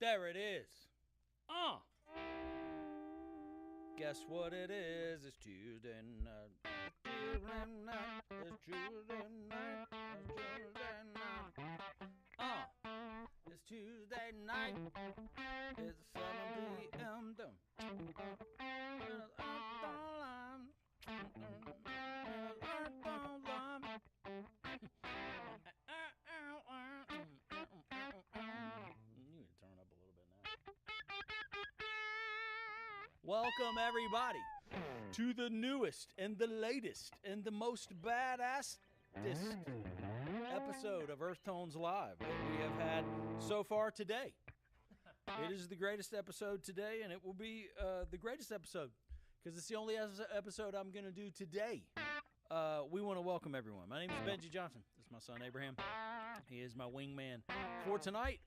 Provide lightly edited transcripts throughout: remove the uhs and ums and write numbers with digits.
There it is. Guess what it is? It's Tuesday night. Tuesday night. It's Tuesday night. It's Tuesday night. It's Tuesday night. It's 7 p.m. You need to turn up a little bit now. Welcome, everybody, to the newest and the latest and the most badassest episode of Earthtones Live that we have had so far today. It is the greatest episode today, and it will be the greatest episode because it's the only episode I'm going to do today. We want to welcome everyone. My name is Benji Johnson. This is my son, Abraham. He is my wingman for tonight,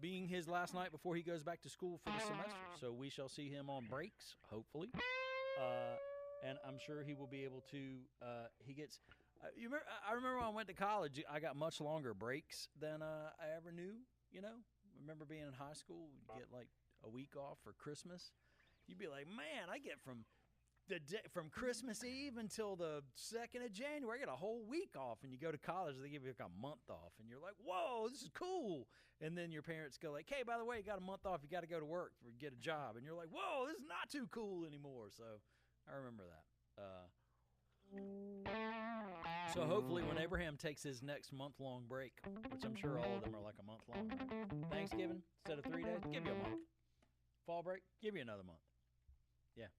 being his last night before he goes back to school for the semester. So we shall see him on breaks, hopefully. And I'm sure he will be able to, he gets, I remember when I went to college, I got much longer breaks than I ever knew, you know. I remember being in high school, you get like a week off for Christmas. You'd be like, man, I get from Christmas Eve until the 2nd of January, I get a whole week off. And you go to college, they give you like a month off. And you're like, whoa, this is cool. And then your parents go like, hey, by the way, you got a month off. You got to go to work or get a job. And you're like, whoa, this is not too cool anymore. So I remember that. So hopefully when Abraham takes his next month-long break, which I'm sure all of them are like a month long, right? Thanksgiving, instead of 3 days, give you a month. Fall break, give you another month. Yeah.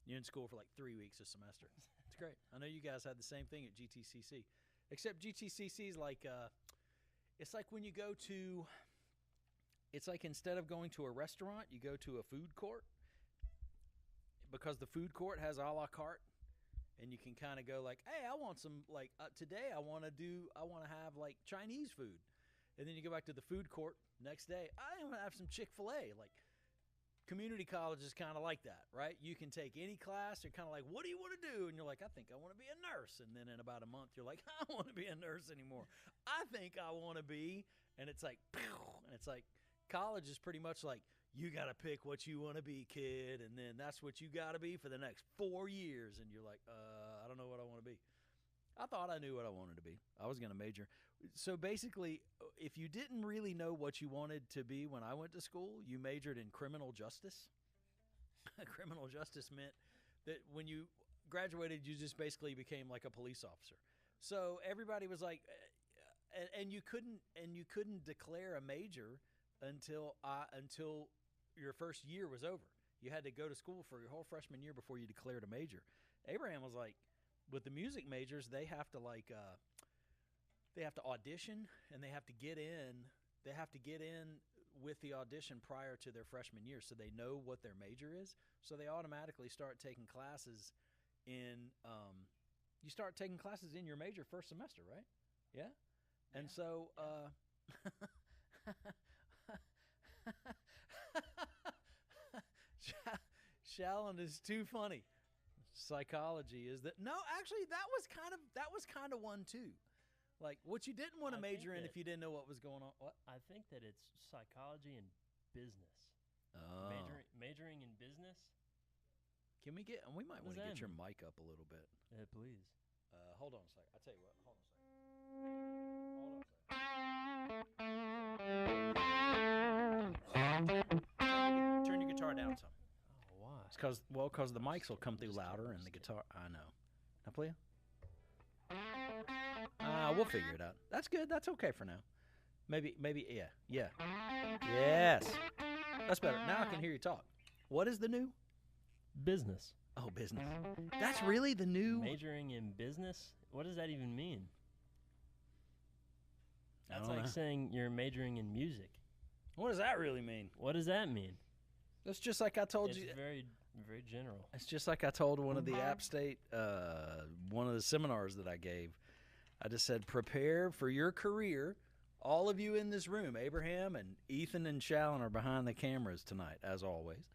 You're in school for like 3 weeks a semester. It's great. I know you guys had the same thing at GTCC. Except GTCC is like, it's like when you go to, it's like instead of going to a restaurant, you go to a food court. Because the food court has a la carte. And you can kind of go like, hey, I want some, like, today I want to have like Chinese food. And then you go back to the food court next day, I want to have some Chick-fil-A. Like, community college is kind of like that, right? You can take any class. You're kind of like, what do you want to do? And you're like, I think I want to be a nurse. And then in about a month, you're like, I don't want to be a nurse anymore. I think I want to be. And it's like, and it's like, college is pretty much like, you got to pick what you want to be, kid. And then that's what you got to be for the next 4 years. And you're like, I don't know what I want to be. I thought I knew what I wanted to be. I was going to major. So basically, if you didn't really know what you wanted to be when I went to school, you majored in criminal justice. Criminal justice meant that when you graduated, you just basically became like a police officer. So everybody was like, and you couldn't declare a major until your first year was over. You had to go to school for your whole freshman year before you declared a major. Abraham was like, with the music majors, they have to like they have to audition and they have to get in. They have to get in with the audition prior to their freshman year, so they know what their major is. So they automatically start taking classes in. You start taking classes in your major first semester, right? Yeah. And so. Shallon is too funny. Psychology is that no, actually that was kind of one too. Like what you didn't want to major in if you didn't know what was going on. What? I think that it's psychology and business. Oh. Majoring in business. We might want to get your mic up a little bit. Yeah, please. Hold on a second. I tell you what. Hold on a second. Turn your guitar down some. Oh, why? It's because the mics will come through louder and the guitar. I know. Now play it. We'll figure it out. That's good. That's okay for now. Maybe, yeah. Yes. That's better. Now I can hear you talk. What is the new? Business. Oh, business. That's really the new? Majoring in business? What does that even mean? That's like know. saying you're majoring in music. What does that really mean? What does that mean? That's just like I told you. It's very, very general. It's just like I told one of the App State, one of the seminars that I gave. I just said, prepare for your career. All of you in this room, Abraham and Ethan and Shallon are behind the cameras tonight, as always.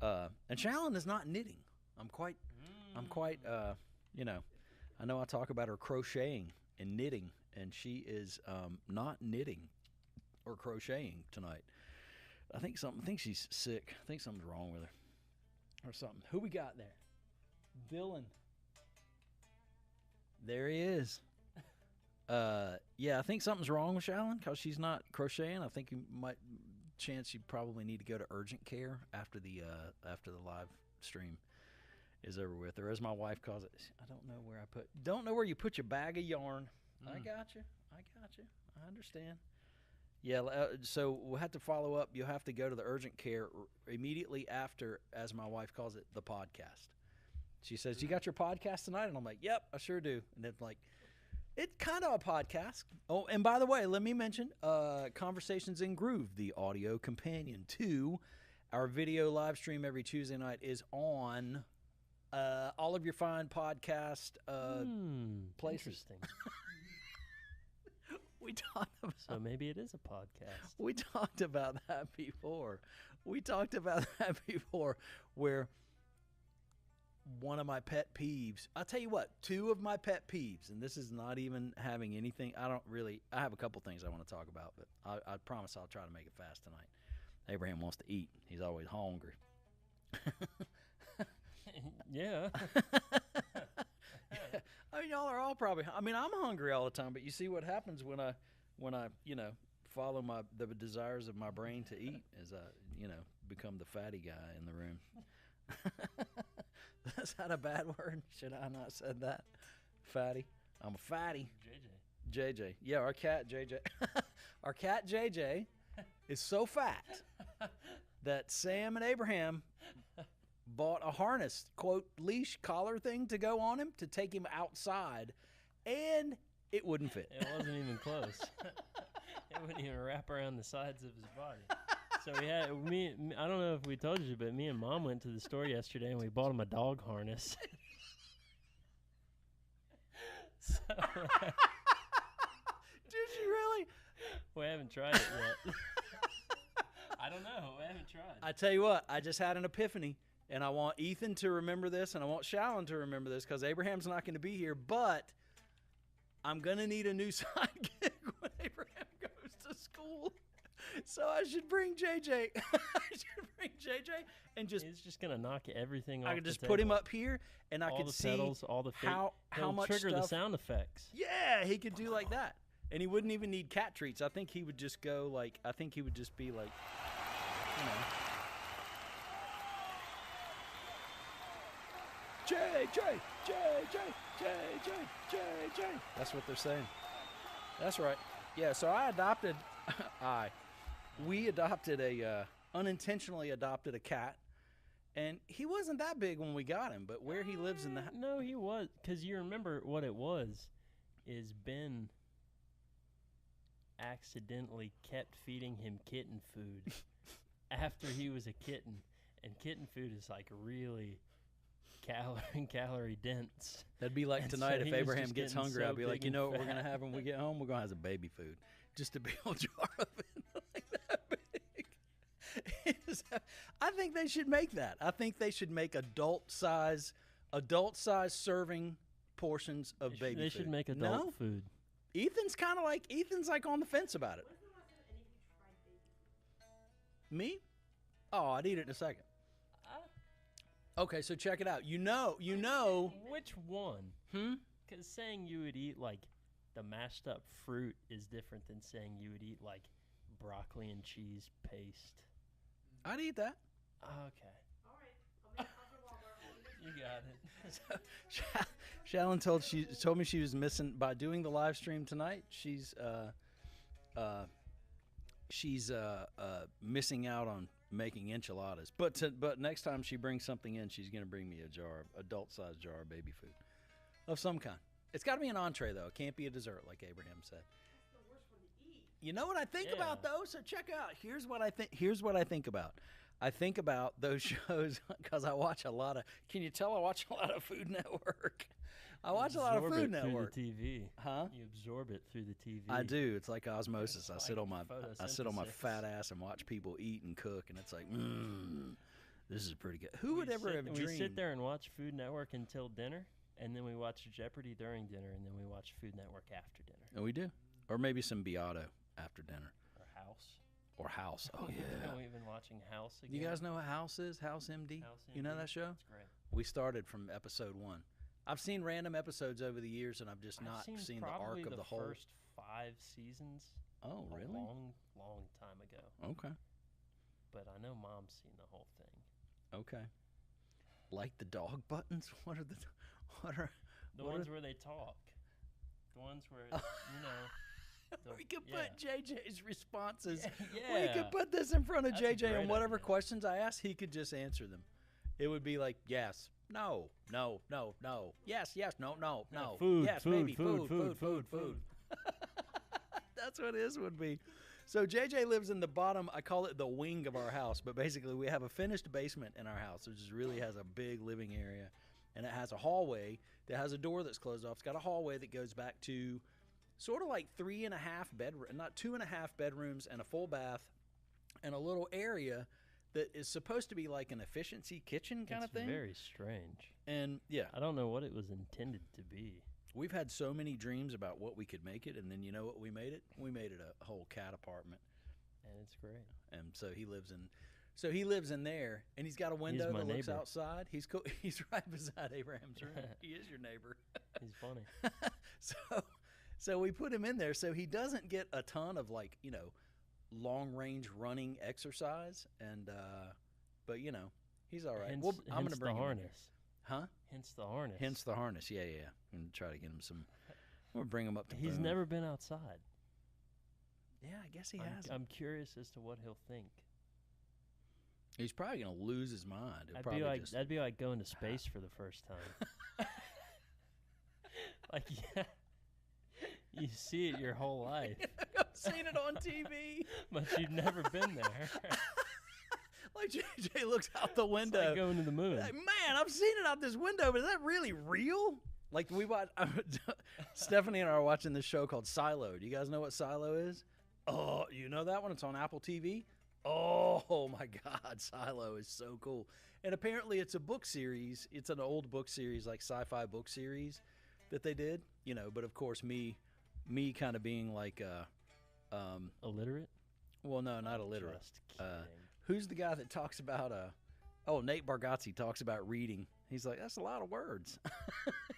And Shallon is not knitting. I'm quite, you know, I know I talk about her crocheting and knitting, and she is not knitting or crocheting tonight. I think she's sick. I think something's wrong with her or something. Who we got there? Dylan. There he is. Yeah, I think something's wrong with Shallon because she's not crocheting. I think you probably need to go to urgent care after the live stream is over with, or as my wife calls it, don't know where you put your bag of yarn. I got you. I understand. Yeah, so we'll have to follow up. You'll have to go to the urgent care immediately after, as my wife calls it, the podcast. She says, "You got your podcast tonight?" And I'm like, "Yep, I sure do." And it's like, it's kind of a podcast. Oh, and by the way, let me mention Conversations in Groove, the audio companion to our video live stream every Tuesday night, is on all of your fine podcast places. Interesting. We talked about, so maybe it is a podcast. We talked about that before. Where one of my pet peeves, I'll tell you what, two of my pet peeves, and this is not even having anything, I have a couple things I want to talk about, but I promise I'll try to make it fast tonight. Abraham wants to eat. He's always hungry. Yeah. I mean, y'all are all probably. I mean, I'm hungry all the time, but you see what happens when I follow the desires of my brain to eat, as I become the fatty guy in the room. That's not a bad word. Should I not said that? Fatty. I'm a fatty. JJ. Yeah, our cat JJ. Our cat JJ is so fat that Sam and Abraham bought a harness, quote, leash collar thing to go on him to take him outside, and it wouldn't fit. It wasn't even close. It wouldn't even wrap around the sides of his body. So we had I don't know if we told you, but me and Mom went to the store yesterday and we bought him a dog harness. So did you really? We haven't tried it yet. I don't know. We haven't tried. I tell you what, I just had an epiphany, and I want Ethan to remember this, and I want Shallon to remember this, because Abraham's not going to be here, but I'm going to need a new side gig when Abraham goes to school. So I should bring JJ. And just. He's just gonna knock everything off. I could just put him up here, and I could see pedals, all the how much trigger stuff, the sound effects. Yeah, he could do like that, and he wouldn't even need cat treats. I think he would just go like. I think he would just be like, JJ. That's what they're saying. That's right. Yeah. So we unintentionally adopted a cat, and he wasn't that big when we got him, but where he lives in the no, he was, because you remember what it was, is Ben accidentally kept feeding him kitten food after he was a kitten, and kitten food is like really calorie dense. That'd be like tonight, so if Abraham gets hungry, so I'll be like, you know what we're gonna have when we get home? We're gonna have some baby food, just a big old jar of it. I think they should make that. I think they should make adult size serving portions of baby food. They should make adult food. Ethan's like on the fence about it. When's the last time any of you tried baby food? Me? Oh, I'd eat it in a second. Okay, so check it out. You know. Which one? Because saying you would eat like the mashed up fruit is different than saying you would eat like broccoli and cheese paste. I'd eat that. Okay. All right. I'll make Walmart. You got it. So, Shallon told me she was missing by doing the live stream tonight. She's missing out on making enchiladas. But next time she brings something in, she's gonna bring me a adult-sized jar of baby food of some kind. It's got to be an entree though. It can't be a dessert, like Abraham said. That's the worst one to eat. You know what I think about those? So check out. Here's what I think about. I think about those shows because I watch a lot of. Can you tell I watch a lot of Food Network? I watch a lot of Food Network. Through the TV. Huh? You absorb it through the TV. I do. It's like osmosis. It's I sit on my photosynthesis. fat ass and watch people eat and cook, and it's like, this is pretty good. Who would ever have dreamed? We sit there and watch Food Network until dinner, and then we watch Jeopardy during dinner, and then we watch Food Network after dinner. Oh, we do. Or maybe some Beato after dinner. Or House. or House. Oh We've yeah. been watching House again. You guys know what House is? House MD. House You know MD? that show? It's great. We started from episode 1. I've seen random episodes over the years, and I've just I've not seen the probably arc of the whole. first 5 seasons. Oh, A really? long time ago. Okay. But I know Mom's seen the whole thing. Okay. Like the dog buttons? What are the? What are? The What ones where they talk. The ones where We could yeah. put JJ's responses. Yeah. We could put this in front of That's a JJ, and great whatever idea. questions I ask, he could just answer them. It would be like, yes, no, no, no, no, yes, yes, no, no, no, Food, yes, food, maybe, food, food, food, food. That's what his would be. So JJ lives in the bottom, I call it the wing of our house, but basically we have a finished basement in our house, which just really has a big living area, and it has a hallway that has a door that's closed off. It's got a hallway that goes back to sort of like 3.5 bedrooms, not 2.5 bedrooms, and a full bath, and a little area that is supposed to be like an efficiency kitchen kind of It's thing. very strange. And yeah, I don't know what it was intended to be. we've had so many dreams about what we could make it, and then you know what we made it? We made it a whole cat apartment. And it's great. And so he lives in there, and he's got a window my that looks neighbor. outside. He's cool. He's right beside Abraham's room. He is your neighbor. He's funny. So we put him in there so he doesn't get a ton of long range running exercise, and but he's all right. Hence, I'm gonna bring the him in here. harness. Huh? Hence the harness. Hence the harness. Yeah. I'm gonna try to get him some. I'm gonna bring him up to. He's Boone. never been outside. Yeah, I guess he I'm, has. I'm curious as to what he'll think. He's probably gonna lose his mind. He'll That'd probably that'd be like going to space for the first time. Like, yeah, you see it your whole life, I've seen it on TV. but you've never been there. Like JJ looks out the It's window. like going to the moon. Like, man, I've seen it out this window, but is that really real? Like we watch. Stephanie and I are watching this show called Silo. Do you guys know what Silo is? Oh, you know that one? It's on Apple TV. Oh my God, Silo is so cool. And apparently, it's a book series. It's an old book series, like sci-fi book series that they did. But of course, me kind of being like, Illiterate? well, no, not illiterate. Just kidding. Who's the guy that talks about Nate Bargatze talks about reading. He's like, that's a lot of words.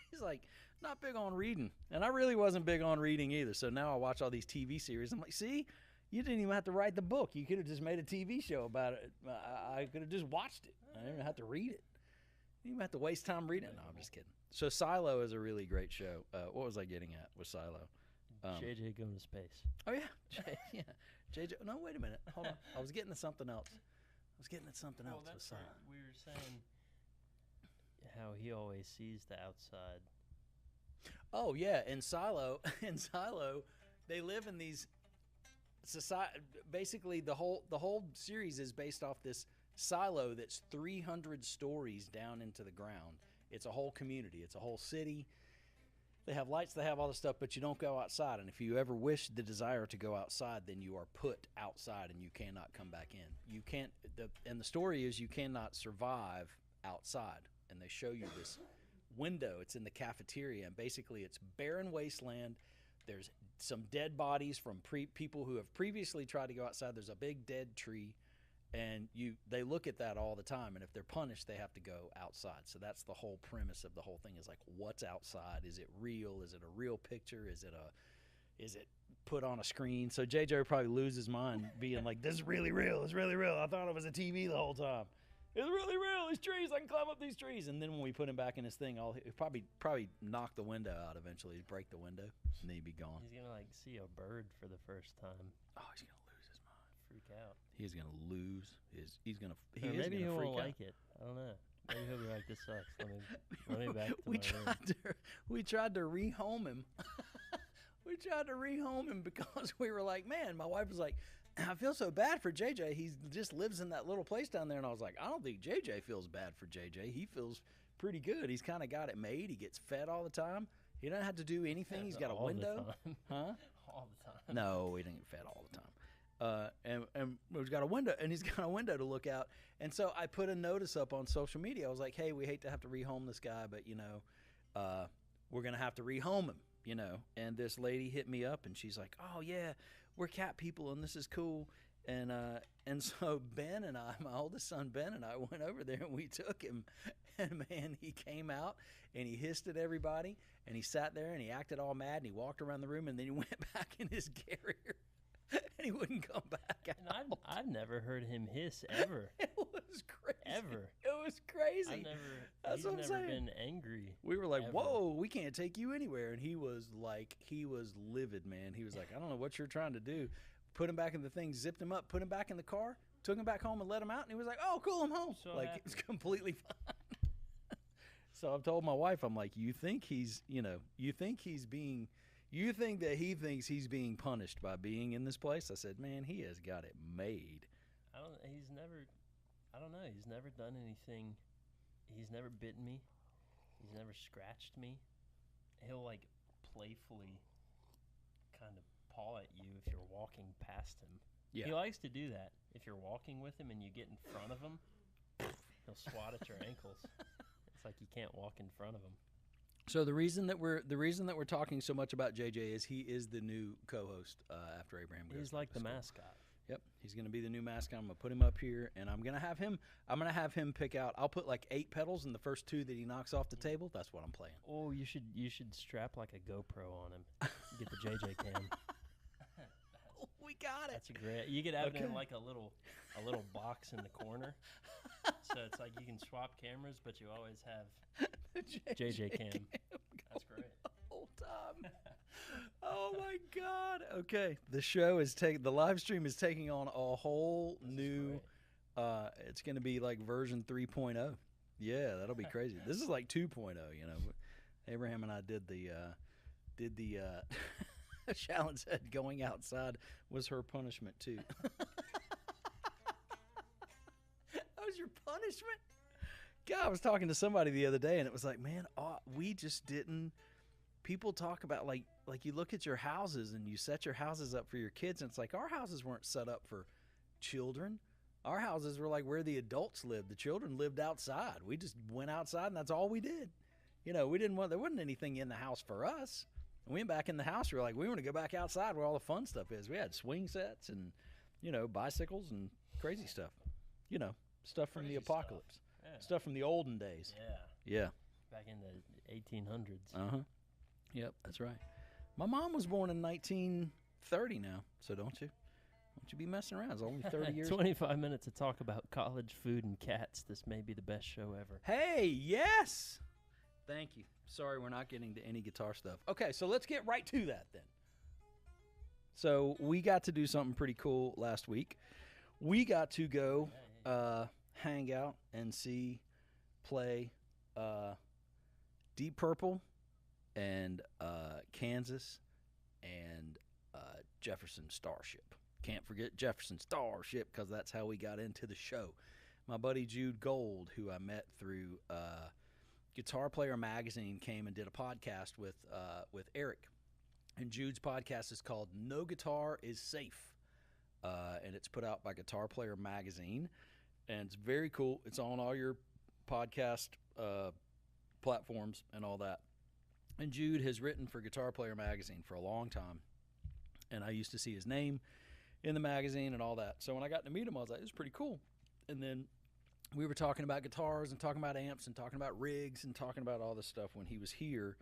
He's like, not big on reading. And I really wasn't big on reading either. So now I watch all these TV series. I'm like, see, you didn't even have to write the book. You could have just made a TV show about it. I could have just watched it. I didn't even have to read it. You didn't have to waste time reading it. No, I'm just kidding. So Silo is a really great show. What was I getting at with Silo? JJ going to space. Oh, yeah. Yeah. JJ. No, wait a minute. Hold on. I was getting to something else. With Silo. We were saying how he always sees the outside. Oh yeah, in Silo, they live in these society. Basically, the whole series is based off this silo that's 300 stories down into the ground. It's a whole community. It's a whole city. They have lights. They have all this stuff, but you don't go outside. And if you ever wish the desire to go outside, then you are put outside and you cannot come back in. You can't. And the story is you cannot survive outside. And they show you this window. It's in the cafeteria, and basically it's barren wasteland. There's some dead bodies from people who have previously tried to go outside. There's a big dead tree, and they look at that all the time. And if they're punished, they have to go outside. So that's the whole premise of the whole thing. Is like, what's outside? Is it real? Is it a real picture? Is it put on a screen? So JJ would probably lose his mind, being like, "This is really real. It's really real. I thought it was a TV the whole time." It's really real. These trees, I can climb up these trees. And then when we put him back in his thing, he'll probably knock the window out eventually. He'd break the window, and then he'd be gone. He's gonna see a bird for the first time. Oh, he's gonna lose his mind. Freak out. He's gonna lose his. He's gonna. Or maybe he gonna freak won't out. like it. I don't know. Maybe he'll be like, "This sucks. Let me back to we my room." tried to rehome him. We tried to rehome him because we were like, man. My wife was like, I feel so bad for JJ. He just lives in that little place down there. And I was like, I don't think JJ feels bad for JJ. He feels pretty good. He's kind of got it made. He gets fed all the time. He doesn't have to do anything. He's got a All the window. time. Huh? All the time. No, he didn't get fed all the time. And he's got a window, and he's got a window to look out. And so I put a notice up on social media. I was like, hey, we hate to have to rehome this guy, but, we're going to have to rehome him, And this lady hit me up, and she's like, oh, yeah, we're cat people, and this is cool. And so Ben and I, my oldest son Ben and I, went over there and we took him, and man, he came out and he hissed at everybody, and he sat there and he acted all mad, and he walked around the room, and then he went back in his carrier, and he wouldn't come back out. And I've never heard him hiss ever. It was crazy. Ever. It was crazy. That's He's what I'm never saying. been angry. We were like, ever. whoa, we can't take you anywhere. And he was livid, man. He was like, I don't know what you're trying to do. Put him back in the thing, zipped him up, put him back in the car, took him back home and let him out. And he was like, oh, cool, I'm home. So like, happy. it's completely fine. So I've told my wife, I'm like, you think that he thinks he's being punished by being in this place? I said, man, he has got it made. He's never done anything. He's never bitten me. He's never scratched me. He'll like playfully kind of paw at you if you're walking past him. Yeah. He likes to do that. If you're walking with him and you get in front of him, he'll swat at your ankles. It's like you can't walk in front of him. So the reason that we're talking so much about JJ is he is the new co-host after Abraham goes. He's back like to the school. mascot. Yep, he's going to be the new mascot. I'm going to put him up here, and I'm going to have him pick out. I'll put like 8 pedals, and the first 2 that he knocks off the table, that's what I'm playing. Oh, you should strap like a GoPro on him. Get the JJ cam. We got it. That's a great. You could have it in Okay. like a little box in the corner. So it's like you can swap cameras, but you always have JJ cam. That's great. The whole time. Oh my God. Okay, the live stream is taking on a whole This is new. great. It's going to be like version 3.0. Yeah, that'll be crazy. This is like 2.0. You know, Abraham and I did the Shallon said going outside was her punishment too. That was your punishment? God, I was talking to somebody the other day, and it was like, man, we just didn't. People talk about like you look at your houses and you set your houses up for your kids, and it's like our houses weren't set up for children. Our houses were like where the adults lived. The children lived outside. We just went outside, and that's all we did. You know, there wasn't anything in the house for us. We went back in the house. We were like, we want to go back outside where all the fun stuff is. We had swing sets and, bicycles and crazy stuff. Stuff from the Crazy stuff. apocalypse. Yeah. Stuff from the olden days. Yeah. Yeah. Back in the 1800s. Uh-huh. Yep, that's right. My mom was born in 1930 now, so don't you be messing around. It's only 30 years. 25 minutes to talk about college food and cats. This may be the best show ever. Hey, yes. Thank you. Sorry, we're not getting to any guitar stuff. Okay, so let's get right to that then. So we got to do something pretty cool last week. We got to go hang out and play Deep Purple and Kansas and Jefferson Starship. Can't forget Jefferson Starship because that's how we got into the show. My buddy Jude Gold, who I met through Guitar Player Magazine, came and did a podcast with Eric. And Jude's podcast is called No Guitar is Safe. And it's put out by Guitar Player Magazine. And it's very cool. It's on all your podcast platforms and all that. And Jude has written for Guitar Player Magazine for a long time. And I used to see his name in the magazine and all that. So when I got to meet him, I was like, this is pretty cool. And then we were talking about guitars and talking about amps and talking about rigs and talking about all this stuff when he was here.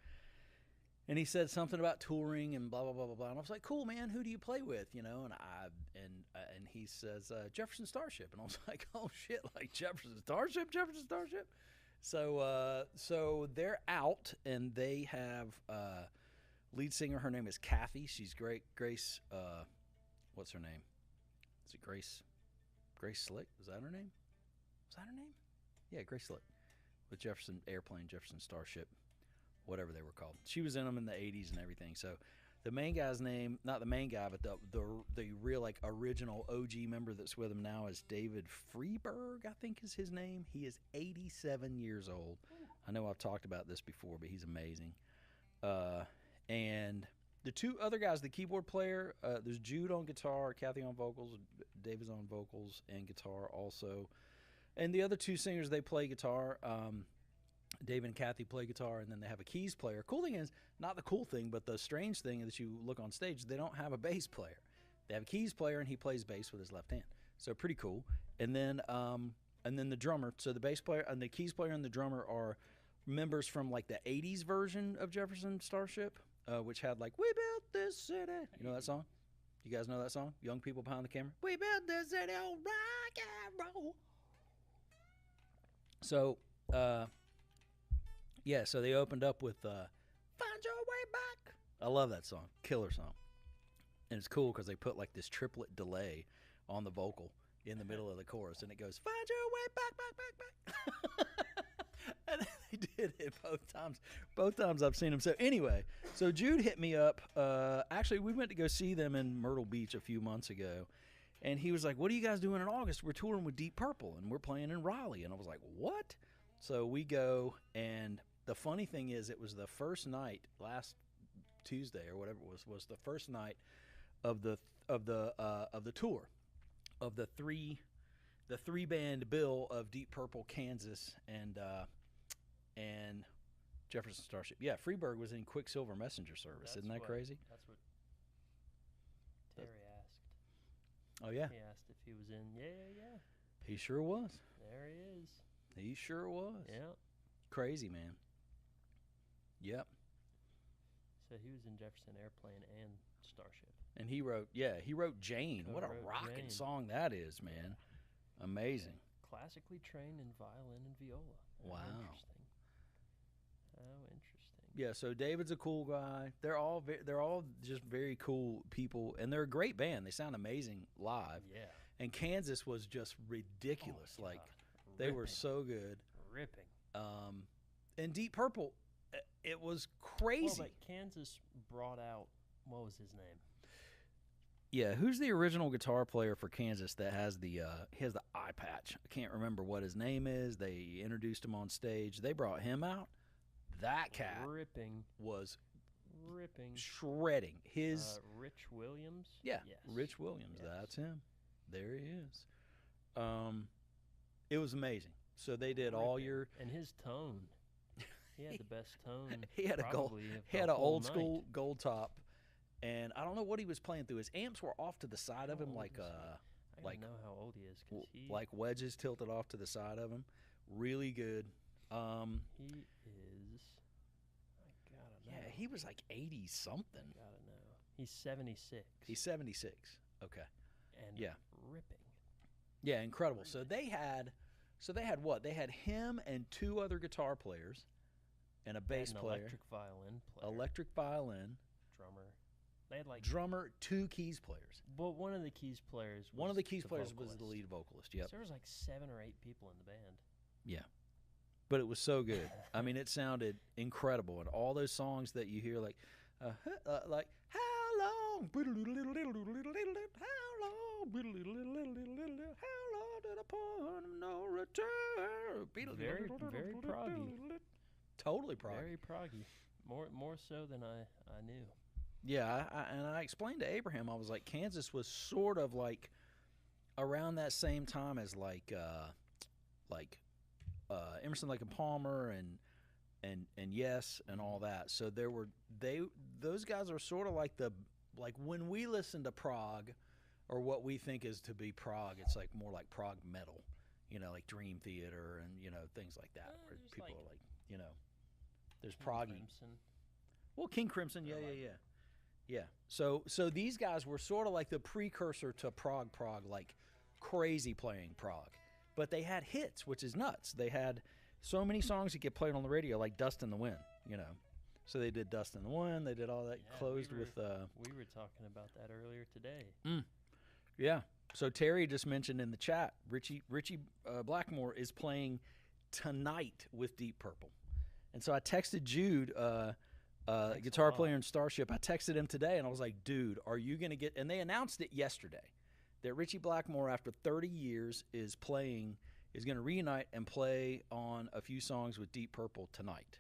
And he said something about touring and blah, blah, blah, blah, blah. And I was like, cool, man, who do you play with? And and he says, Jefferson Starship. And I was like, oh, shit, like Jefferson Starship? So they're out, and they have lead singer. Her name is Kathy. She's great. Grace, what's her name? Is it Grace Slick? Is that her name? Yeah, Grace Slick. With Jefferson Airplane, Jefferson Starship, whatever they were called. She was in them in the 80s and everything. So the main guy's name, not the main guy, but the real like original OG member that's with him now is David Freeberg, I think is his name. He is 87 years old. I know I've talked about this before, but he's amazing. And the two other guys, the keyboard player, there's Jude on guitar, Kathy on vocals, David's on vocals and guitar also. And the other two singers, they play guitar. Dave and Kathy play guitar, and then they have a keys player. Cool thing is, not the cool thing, but the strange thing is that you look on stage, they don't have a bass player. They have a keys player, and he plays bass with his left hand. So pretty cool. And then the drummer. So the bass player and the keys player and the drummer are members from like the '80s version of Jefferson Starship, which had like "We Built This City." You know that song? You guys know that song? Young people behind the camera. We built this city on rock and roll. So, yeah. So they opened up with "Find Your Way Back." I love that song. Killer song. And it's cool because they put like this triplet delay on the vocal in the middle of the chorus, and it goes, "Find your way back, back, back, back." And they did it both times. Both times I've seen them. So anyway, so Jude hit me up. Actually, we went to go see them in Myrtle Beach a few months ago, and he was like, "What are you guys doing in August?" "We're touring with Deep Purple, and we're playing in Raleigh." And I was like, "What?" So we go, and the funny thing is, it was the first night last Tuesday or whatever it was the first night of the tour of the three band bill of Deep Purple, Kansas, and Jefferson Starship. Yeah, Freeburg was in Quicksilver Messenger Service. Isn't that crazy? That's what Terry asked. Oh yeah, he asked if he was in. Yeah. He sure was. There he is. He sure was. Yeah. Crazy, man. Yep. So he was in Jefferson Airplane and Starship. And he wrote Jane. What a rocking song that is, man. Amazing. Classically trained in violin and viola. Wow. Interesting. How interesting. Yeah, so David's a cool guy. They're all just very cool people, and they're a great band. They sound amazing live. Yeah. And Kansas was just ridiculous. Oh, like God. they were so good. Ripping. And Deep Purple, it was crazy. Well, but Kansas brought out, what was his name? Yeah, who's the original guitar player for Kansas that has the eye patch? I can't remember what his name is. They introduced him on stage. They brought him out. That cat was shredding. His Rich Williams? Yeah, yes. Rich Williams. Yes. That's him. There he is. It was amazing. So they did all your and his tone. He had the best tone. He had an old school gold top, and I don't know what he was playing through. His amps were off to the side of him, like I don't know how old he is, cause like wedges tilted off to the side of him. Really good. He is. I gotta know. Yeah, he was like 80 something. I gotta know. He's 76. He's 76. Okay. And yeah, ripping. Yeah, incredible. So they had what? They had him and two other guitar players, and a bass player, electric violin, drummer. They had like drummer, two keys players. But one of the keys players was was vocalist. the lead vocalist. Yep. So there was like 7 or 8 people in the band. Yeah. But it was so good. I mean, it sounded incredible, and all those songs that you hear, like how long, how long to the point of no return. Very proggy. Totally proggy. Very proggy. More so than I knew. Yeah, I explained to Abraham, I was like, Kansas was sort of like around that same time as like Emerson, Lake and Palmer and Yes and all that. So those guys are sort of like when we listen to prog, or what we think is to be prog, it's like more like prog metal, like Dream Theater and things like that. Where people like are like, there's King proggy. Crimson. Well, King Crimson, yeah. So these guys were sort of like the precursor to prog, like crazy playing prog. But they had hits, which is nuts. They had so many songs that get played on the radio, like Dust in the Wind, So they did Dust in the Wind. They did all that. Yeah, Closed we with. We were talking about that earlier today. Yeah. So Terry just mentioned in the chat, Richie Blackmore is playing tonight with Deep Purple, and so I texted Jude, guitar player in Starship. I texted him today, and I was like, "Dude, are you gonna get?" And they announced it yesterday that Richie Blackmore, after 30 years, is going to reunite and play on a few songs with Deep Purple tonight.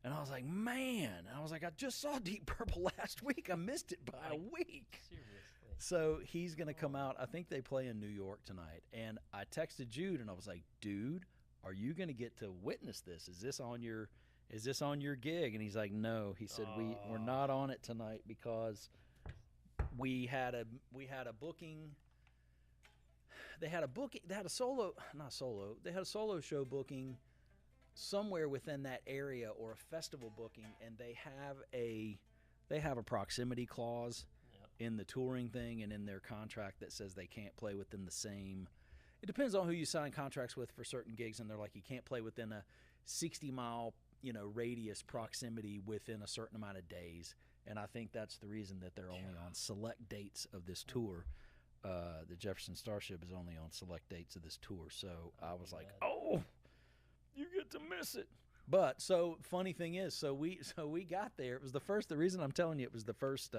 And I was like, man, I just saw Deep Purple last week. I missed it by a week. Seriously. So he's going to come out. I think they play in New York tonight. And I texted Jude, and I was like, dude, are you going to get to witness this? Is this on your gig? And he's like, no. He said, we're not on it tonight because we had a booking. They had a booking. They had a solo, not solo. They had a solo show booking somewhere within that area, or a festival booking, and they have a proximity clause in the touring thing and in their contract that says they can't play within the same. It depends on who you sign contracts with for certain gigs, and they're like, you can't play within a 60-mile radius proximity within a certain amount of days. And I think that's the reason that they're only on select dates of this tour. The Jefferson Starship is only on select dates of this tour. So I was like, oh, you get to miss it. But so funny thing is, so we got there. It was the reason I'm telling you it was the first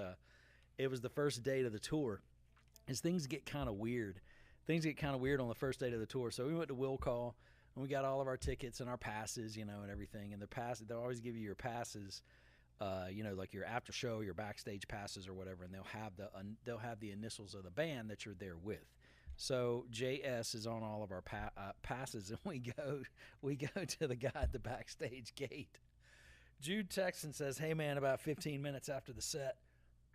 date of the tour, is things get kind of weird. Things get kind of weird on the first date of the tour. So we went to Will Call, and we got all of our tickets and our passes, and everything. And they'll always give you your passes, like your after show, your backstage passes or whatever, and they'll have the initials of the band that you're there with. So JS is on all of our passes, and we go to the guy at the backstage gate. Jude texts and says, "Hey man, about 15 minutes after the set,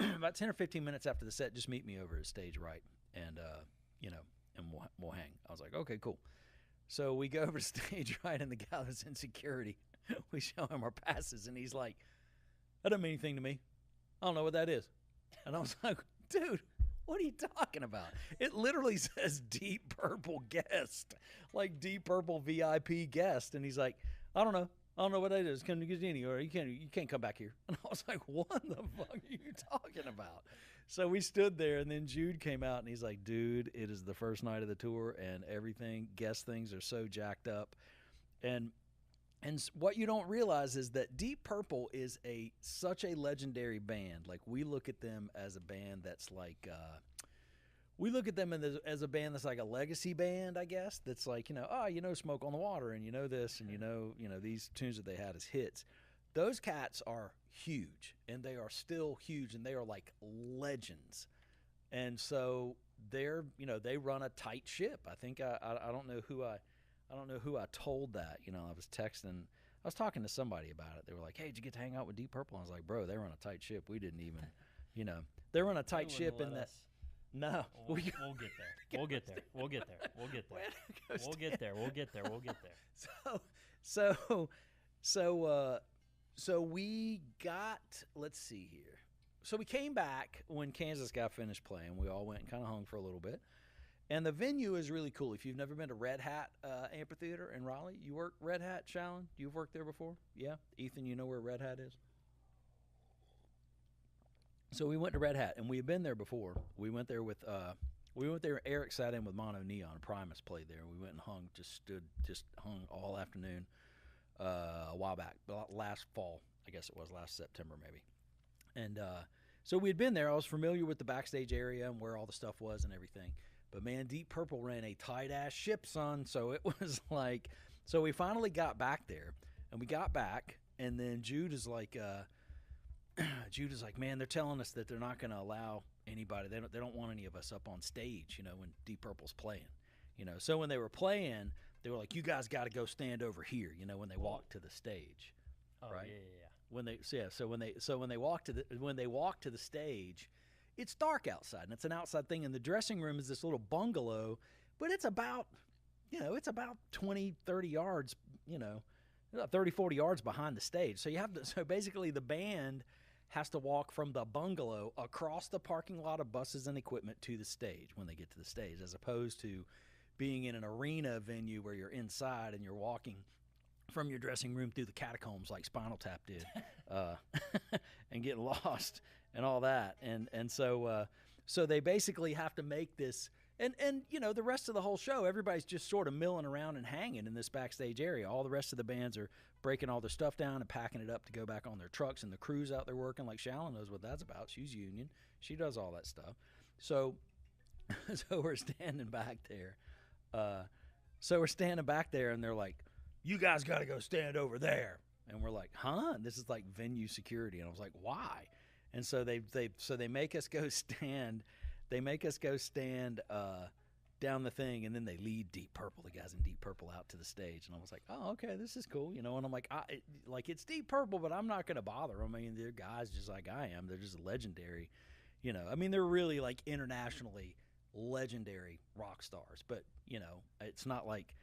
about 10 or 15 minutes after the set, just meet me over at stage right, and and we'll hang." I was like, okay, cool. So we go over to stage right, and the guy that's in security, we show him our passes, and he's like, "That doesn't mean anything to me. I don't know what that is." And I was like, dude, what are you talking about? It literally says Deep Purple guest, like Deep Purple VIP guest. And he's like, I don't know what that is. Can you get any, or you can't come back here. And I was like, what the fuck are you talking about? So we stood there, and then Jude came out, and he's like, dude, it is the first night of the tour, and everything, guest things are so jacked up. And what you don't realize is that Deep Purple is such a legendary band. Like, we look at them as a band that's like, as a band that's like a legacy band, I guess. That's like, Smoke on the Water, and this, and these tunes that they had as hits. Those cats are huge, and they are still huge, and they are like legends. And so they're, they run a tight ship. I think I don't know who I told that. I was talking to somebody about it. They were like, "Hey, did you get to hang out with Deep Purple?" I was like, "Bro, they run a tight ship. We didn't even, they run a tight ship in that." No, we'll get there. We'll get there. We'll get there. We'll get there. We'll get there. We'll get there. We'll get there. So we got. Let's see here. So we came back when Kansas got finished playing. We all went and kind of hung for a little bit. And the venue is really cool. If you've never been to Red Hat Amphitheater in Raleigh, you work Red Hat, Shallon? You've worked there before? Yeah? Ethan, you know where Red Hat is? So we went to Red Hat, and we had been there before. We went there with Eric sat in with Mono Neon. Primus played there. We went and hung, just hung all afternoon a while back, last fall. I guess it was last September maybe. And so we had been there. I was familiar with the backstage area and where all the stuff was and everything. But, man, Deep Purple ran a tight-ass ship, son. So it was like – so we finally got back there. And we got back, and then Jude is like, man, they're telling us that they're not going to allow anybody. They don't want any of us up on stage, when Deep Purple's playing. So when they were playing, they were like, you guys got to go stand over here, when they walked to the stage. Oh, right? Yeah. So when they walk to the stage – it's dark outside, and it's an outside thing, and the dressing room is this little bungalow, but it's about 20, 30 yards, 30, 40 yards behind the stage. So basically the band has to walk from the bungalow across the parking lot of buses and equipment to the stage when they get to the stage, as opposed to being in an arena venue where you're inside and you're walking from your dressing room through the catacombs like Spinal Tap did, and getting lost and all that. And so they basically have to make this, and the rest of the whole show, everybody's just sort of milling around and hanging in this backstage area. All the rest of the bands are breaking all their stuff down and packing it up to go back on their trucks, and the crew's out there working. Like Shallon knows what that's about. She's union. She does all that stuff. So we're standing back there. And they're like, you guys got to go stand over there. And we're like, huh? And this is like venue security. And I was like, why? And so they make us go stand. They make us go stand down the thing, and then they lead Deep Purple, the guys in Deep Purple, out to the stage. And I was like, oh, okay, this is cool, And I'm like, it's Deep Purple, but I'm not going to bother them. I mean, they're guys just like I am. They're just legendary, You know, I mean, they're really like internationally legendary rock stars, but it's not like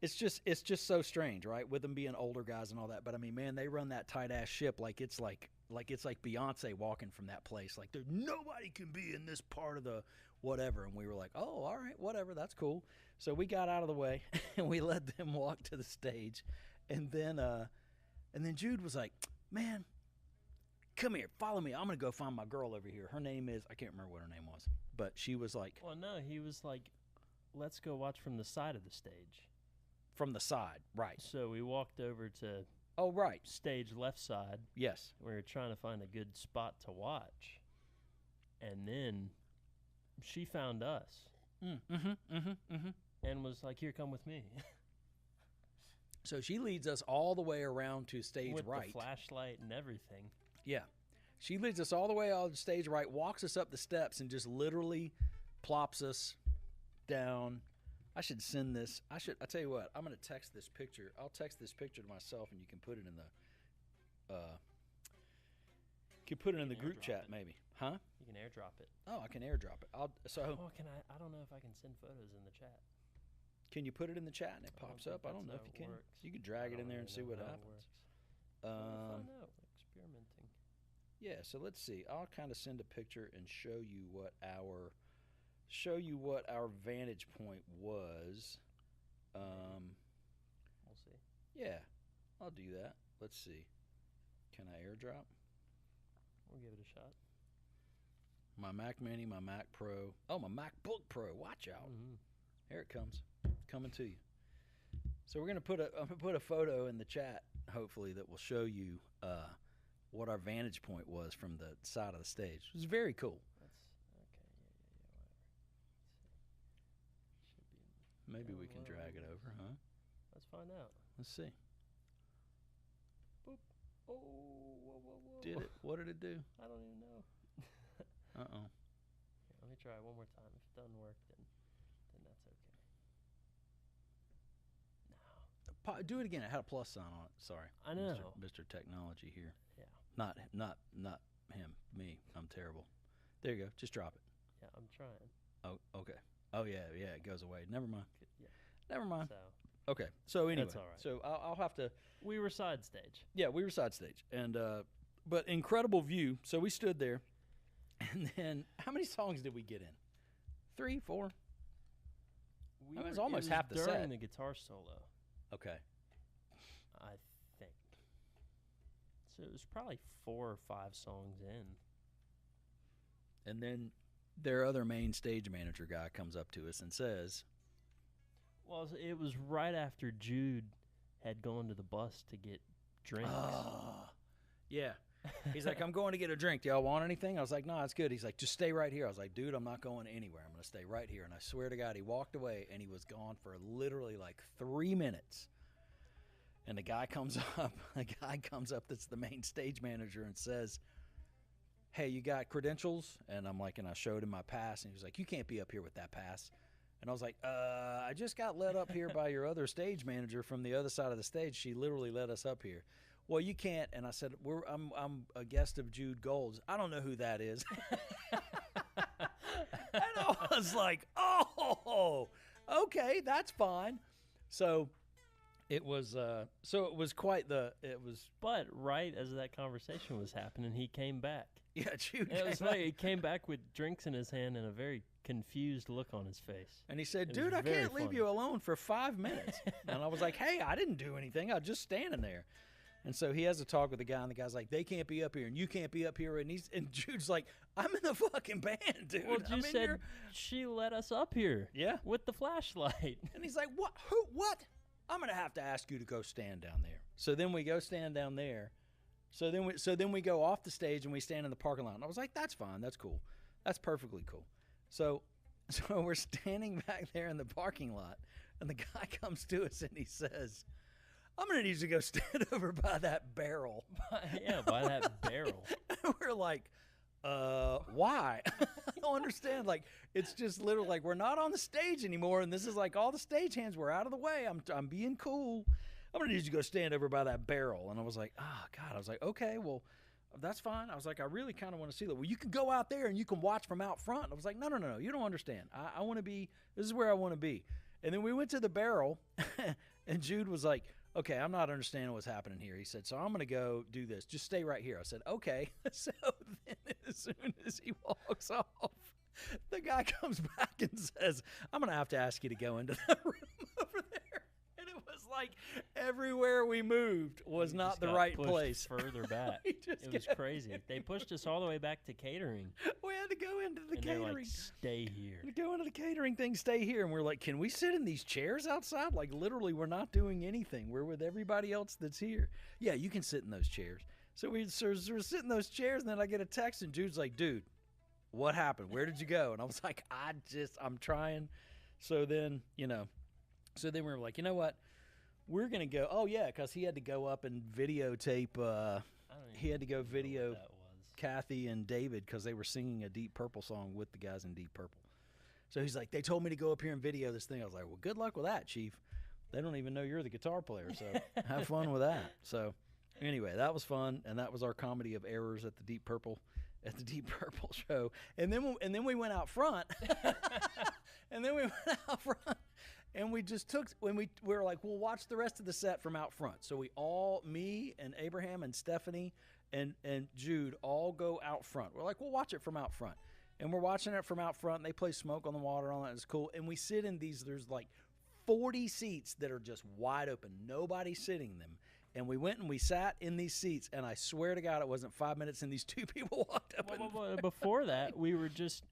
it's just so strange, right? With them being older guys and all that. But I mean, man, they run that tight ass ship like it's like Beyonce walking from that place. Like there's nobody can be in this part of the whatever. And we were like, oh, all right, whatever, that's cool. So we got out of the way and we let them walk to the stage, and then Jude was like, man, come here, follow me. I'm gonna go find my girl over here. Her name is, I can't remember what her name was, but she was like, Well, no, he was like, let's go watch from the side of the stage. from the side, right? So we walked over to Oh, right. stage left side. Yes. We were trying to find a good spot to watch. And then she found us and was like, here, come with me. So she leads us all the way around to stage With right. the flashlight and everything. Yeah. She leads us all the way out to stage right, walks us up the steps, and just literally plops us down. I should send this. I tell you what, I'm going to text this picture. I'll text this picture to myself, and you can put it in the group chat, maybe. Huh? You can airdrop it. Oh, I can airdrop it. Oh, can I? I don't know if I can send photos in the chat. Can you put it in the chat and it I don't pops think up? I don't know that's if you how can. it works. You could drag it in there and see what happens. We'll find out. Experimenting. Yeah, so let's see. I'll kind of send a picture and show you what our vantage point was. We'll see. Yeah, I'll do that. Let's see. Can I airdrop? We'll give it a shot. My Mac Mini, my Mac Pro. Oh, my MacBook Pro. Watch out. Mm-hmm. Here it comes. Coming to you. So I'm gonna put a photo in the chat, hopefully, that will show you what our vantage point was from the side of the stage. It was very cool. That's okay. Yeah, whatever. Maybe we can drag it over, huh? Let's find out. Let's see. Boop. Oh, whoa, whoa, whoa. Did it? What did it do? I don't even know. Uh-oh. Here, let me try it one more time. If it doesn't work, then that's okay. No. Do it again. It had a plus sign on it. Sorry. I know. Mr. Technology here. Yeah. Not him. Me. I'm terrible. There you go. Just drop it. Yeah, I'm trying. Oh, okay. Oh, yeah. It goes away. Never mind. Yeah. Never mind. So Okay. So anyway. That's all right. So I'll have to. we were side stage. Yeah, we were side stage, and but incredible view. So we stood there, and then how many songs did we get in? 3, 4. It was almost half the during set. the guitar solo, Okay. I think. So it was probably 4 or 5 songs in. And then their other main stage manager guy comes up to us and says, Well, it was right after Jude had gone to the bus to get drinks. yeah. He's like, I'm going to get a drink. Do y'all want anything? I was like, no, it's good. He's like, just stay right here. I was like, dude, I'm not going anywhere. I'm going to stay right here. And I swear to God, he walked away, and he was gone for literally like 3 minutes. And the guy comes up. That's the main stage manager and says, hey, you got credentials? And I'm like, and I showed him my pass. And he was like, you can't be up here with that pass. And I was like, I just got let up here by your other stage manager from the other side of the stage. She literally let us up here. Well, you can't. And I said, I'm a guest of Jude Gold's. I don't know who that is. And I was like, oh, okay, that's fine. So it was quite it was. But right as that conversation was happening, he came back. Yeah, Jude. And it was like he came back with drinks in his hand and a very confused look on his face. And he said, It dude, was I very can't leave funny. you alone for 5 minutes. And I was like, hey, I didn't do anything. I was just standing there. And so he has a talk with the guy, and the guy's like, they can't be up here, and you can't be up here. And Jude's like, I'm in the fucking band, dude. Well, I'm you in said here. she let us up here. Yeah. With the flashlight. And he's like, what? Who? What? I'm going to have to ask you to go stand down there. So then we go stand down there. So then we go off the stage, and we stand in the parking lot. And I was like, that's fine. That's cool. That's perfectly cool. So we're standing back there in the parking lot, and the guy comes to us, and he says, I'm going to need you to go stand over by that barrel. Yeah, by that barrel. And we're like, why? I don't understand. Like, it's just literally like we're not on the stage anymore, and this is like all the stage hands were out of the way. I'm being cool. I'm going to need you to go stand over by that barrel. And I was like, oh, God. I was like, okay, well, That's fine. I was like, I really kind of want to see that. Well, you can go out there and you can watch from out front. I was like, no, you don't understand. I want to be, this is where I want to be. And then we went to the barrel, and Jude was like, okay, I'm not understanding what's happening here. He said, so I'm going to go do this. Just stay right here. I said, okay. So then as soon as he walks off, the guy comes back and says, I'm going to ask you to go into the room over there. And it was like everywhere we moved was not the right place. Further back. It was crazy. They pushed us all the way back to catering. We had to go into the and catering. They're like, stay here. We go into the catering thing, stay here. And we're like, can we sit in these chairs outside? Like, literally, we're not doing anything. We're with everybody else that's here. Yeah, you can sit in those chairs. So we're sitting in those chairs, and then I get a text, and Jude's like, dude, what happened? Where did you go? And I was like, I'm trying. So then, we were like, you know what? We're going to go. Oh, yeah, because he had to go up and videotape. He had to go video Kathy and David because they were singing a Deep Purple song with the guys in Deep Purple. So he's like, they told me to go up here and video this thing. I was like, well, good luck with that, Chief. They don't even know you're the guitar player, so have fun with that. So anyway, that was fun, and that was our comedy of errors at the Deep Purple show. And then we went out front. And we just we were like, we'll watch the rest of the set from out front. So me and Abraham and Stephanie and Jude all go out front. We're like, we'll watch it from out front. And we're watching it from out front. And they play Smoke on the Water and all that. It's cool. And we sit in there's like 40 seats that are just wide open. Nobody's sitting in them. And we went and we sat in these seats, and I swear to God, it wasn't 5 minutes, and these two people walked up. Before that, we were just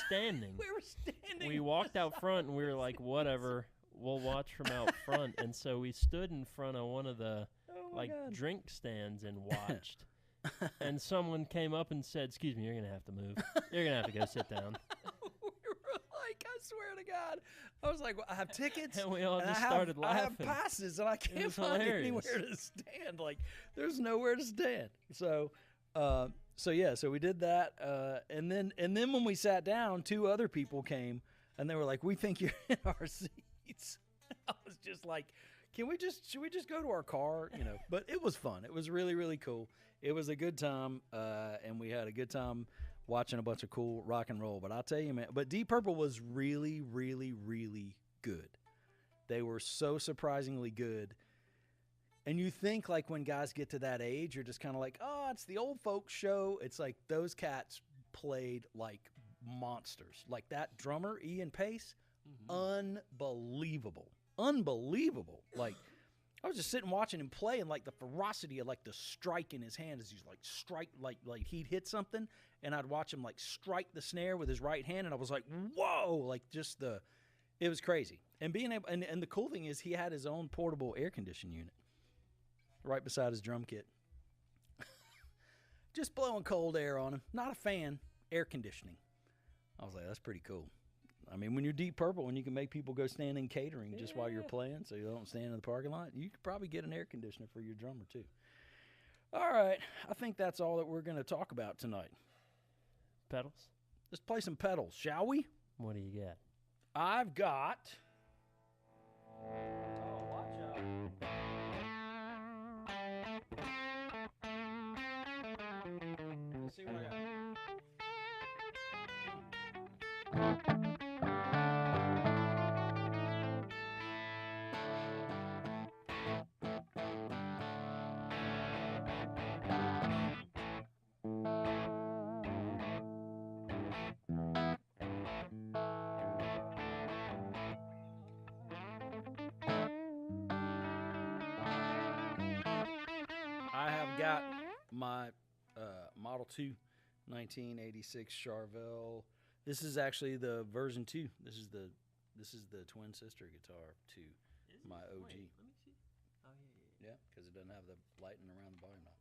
standing. We were standing. We walked out front, and we were like, whatever, we'll watch from out front. And so we stood in front of one of the drink stands and watched. And someone came up and said, excuse me, you're going to have to move. You're going to have to go sit down. I swear to God. I was like, well, I have tickets. And we all just started laughing. I have passes, and I can't find anywhere to stand. Like, there's nowhere to stand. So we did that. And then when we sat down, two other people came, and they were like, we think you're in our seats. I was just like, should we just go to our car? But it was fun. It was really, really cool. It was a good time, and we had a good time watching a bunch of cool rock and roll. But I'll tell you, man, but Deep Purple was really, really, really good. They were so surprisingly good. And you think, like, when guys get to that age, you're just kind of like, oh, it's the old folks show. It's like those cats played like monsters. Like that drummer, Ian Pace, unbelievable. Like, I was just sitting watching him play, and like the ferocity of like the strike in his hand as he's like strike, like he'd hit something, and I'd watch him like strike the snare with his right hand, and I was like, whoa, like it was crazy. And being able, and the cool thing is he had his own portable air conditioning unit right beside his drum kit, just blowing cold air on him. Not a fan, air conditioning. I was like, that's pretty cool. I mean, when you're Deep Purple and you can make people go stand in catering just while you're playing so you don't stand in the parking lot, you could probably get an air conditioner for your drummer too. All right. I think that's all that we're going to talk about tonight. Pedals? Let's play some pedals, shall we? What do you got? I've got... Oh, watch out. Let's see what I got. Got my Model 2 1986 Charvel. This is actually the version 2. This is the twin sister guitar to my OG. Wait, let me see. Oh yeah, because it doesn't have the lighting around the volume knob.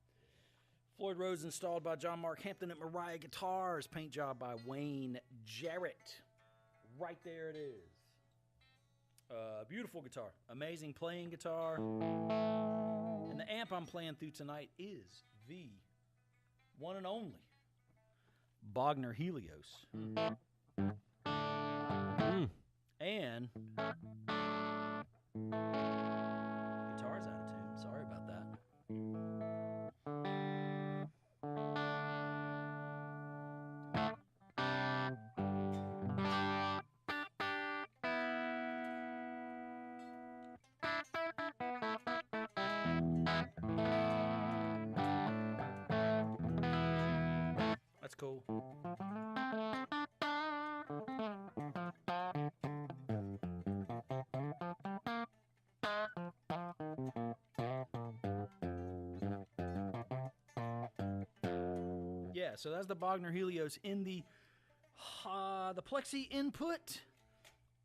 Floyd Rose installed by John Mark Hampton at Mariah Guitars. Paint job by Wayne Jarrett. Right there it is. Beautiful guitar. Amazing playing guitar. And the amp I'm playing through tonight is the one and only Bogner Helios. And guitar's out of tune. Sorry about that. That's cool. Yeah, so that's the Bogner Helios in the Plexi input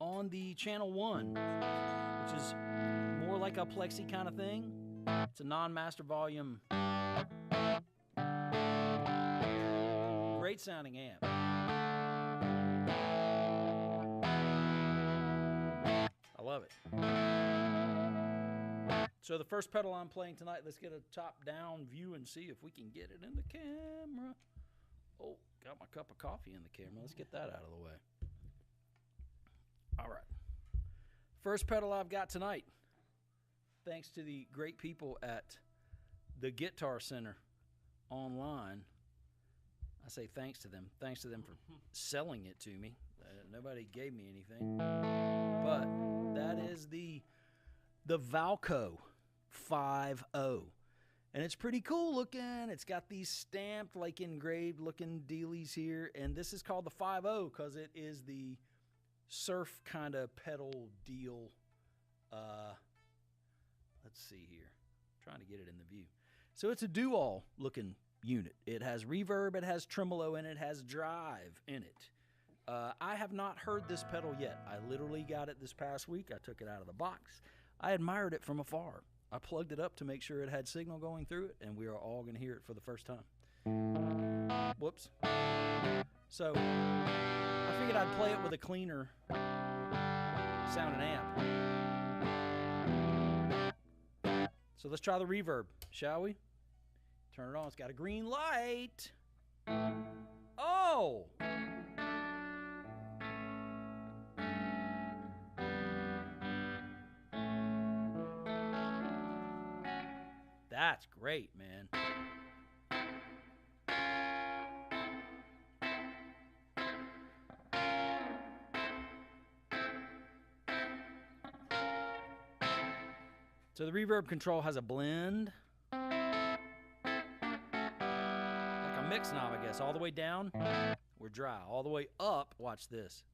on the channel 1, which is more like a Plexi kind of thing. It's a non-master volume, great sounding amp. I love it. So the first pedal I'm playing tonight, let's get a top-down view and see if we can get it in the camera. Oh, got my cup of coffee in the camera. Let's get that out of the way. All right. First pedal I've got tonight, thanks to the great people at the Guitar Center online. I say thanks to them. Thanks to them for selling it to me. Nobody gave me anything. But that is the Valco 5.0. And it's pretty cool looking. It's got these stamped, like engraved looking dealies here. And this is called the 5.0 because it is the surf kind of pedal deal. Let's see here. I'm trying to get it in the view. So it's a do-all looking unit. It has reverb, it has tremolo, and it has drive in it. I have not heard this pedal yet. I literally got it this past week. I took it out of the box. I admired it from afar. I plugged it up to make sure it had signal going through it, and we are all going to hear it for the first time. Whoops. So I figured I'd play it with a cleaner sounding amp. So let's try the reverb, shall we? Turn it on. It's got a green light. Oh! That's great, man. So the reverb control has a blend. Like a mix knob, I guess. All the way down, we're dry. All the way up, watch this.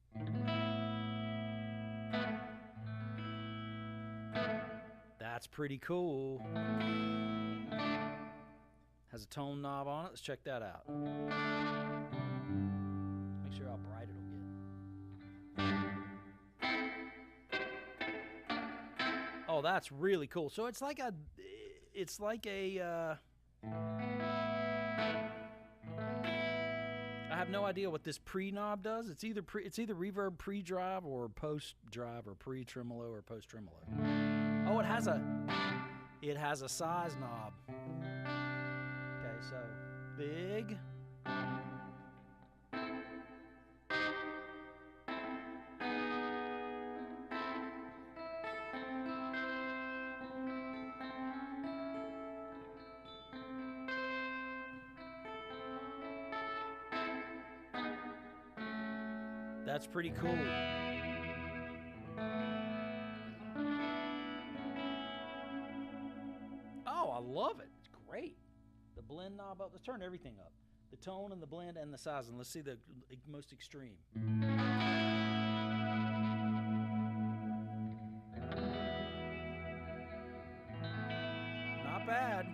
That's pretty cool. Has a tone knob on it. Let's check that out. Make sure how bright it'll get. Oh, that's really cool. So it's like a I have no idea what this pre-knob does. It's either reverb pre-drive or post-drive or pre-tremolo or post-tremolo. Oh, it has a size knob. Okay, so big. That's pretty cool. Oh, I love it. It's great. The blend knob up. Let's turn everything up. The tone and the blend and the size. And let's see the most extreme. Not bad.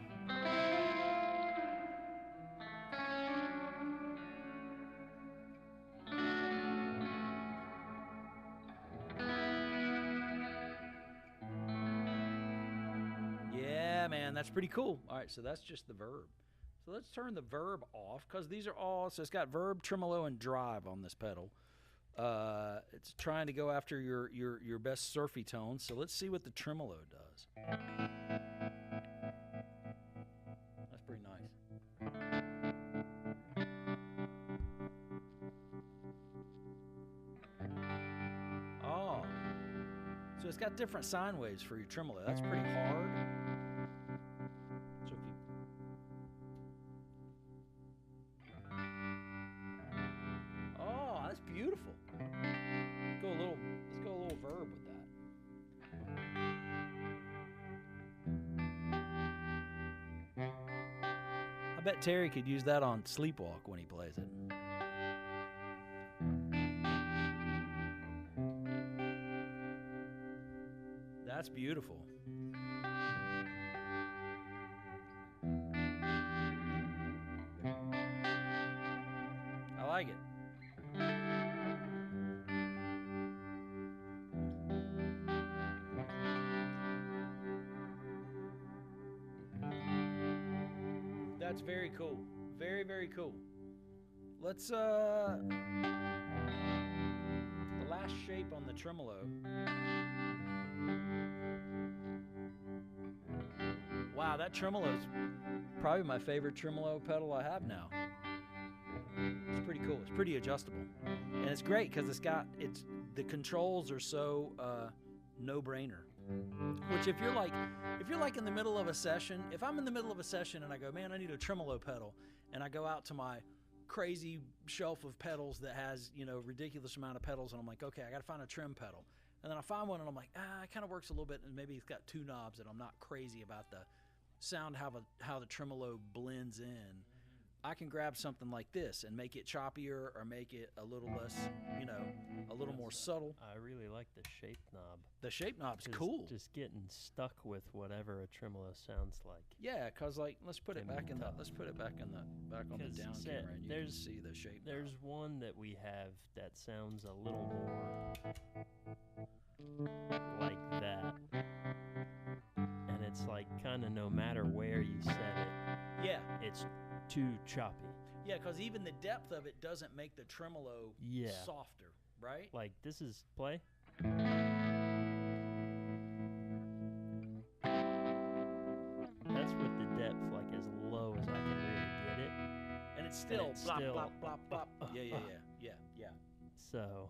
Yeah, man, that's pretty cool. All right, so that's just the verb. So let's turn the verb off because these are all, so it's got verb, tremolo, and drive on this pedal. It's trying to go after your best surfy tone. So let's see what the tremolo does. That's pretty nice. Oh, so it's got different sine waves for your tremolo. That's pretty hard. So if you bet Terry could use that on Sleepwalk when he plays it. That's beautiful. I like it. That's very cool. Very, very cool. Let's the last shape on the tremolo. Wow, that tremolo's probably my favorite tremolo pedal I have now. It's pretty cool. It's pretty adjustable. And it's great because the controls are so no-brainer. Which if you're like in the middle of a session, if I'm in the middle of a session and I go, man, I need a tremolo pedal, and I go out to my crazy shelf of pedals that has, ridiculous amount of pedals, and I'm like, okay, I got to find a trem pedal. And then I find one and I'm like, it kind of works a little bit, and maybe it's got two knobs and I'm not crazy about the sound, how the tremolo blends in. I can grab something like this and make it choppier or make it a little less, a little more subtle. I really like the shape knob. The shape knob's cool. Just getting stuck with whatever a tremolo sounds like. Yeah, cause let's put it back on the down camera, and you can see the shape. There's one that we have that sounds a little more like that, and it's like kind of no matter where you set it. Yeah, it's too choppy. Yeah, because even the depth of it doesn't make the tremolo softer, right? Like this is play. That's with the depth like as low as I can really get it. And it's still blop, blop, blop, blop. Yeah. So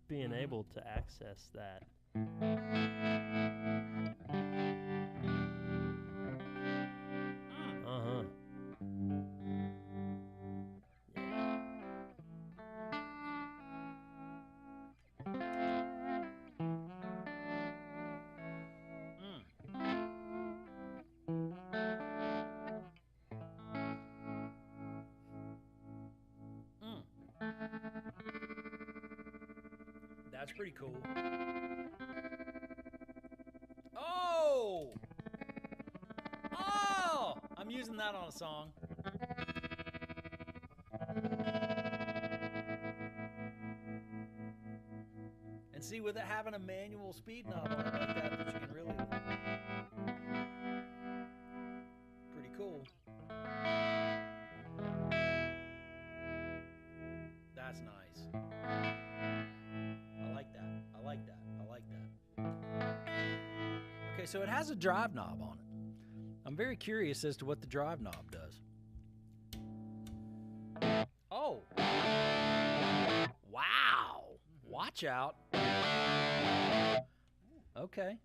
being able to access that. That's pretty cool. Oh! I'm using that on a song. And see, with it having a manual speed knob on it like that you can really... Pretty cool. That's nice. I like that. Okay, so it has a drive knob on it. I'm very curious as to what the drive knob does. Oh! Wow! Watch out. Okay.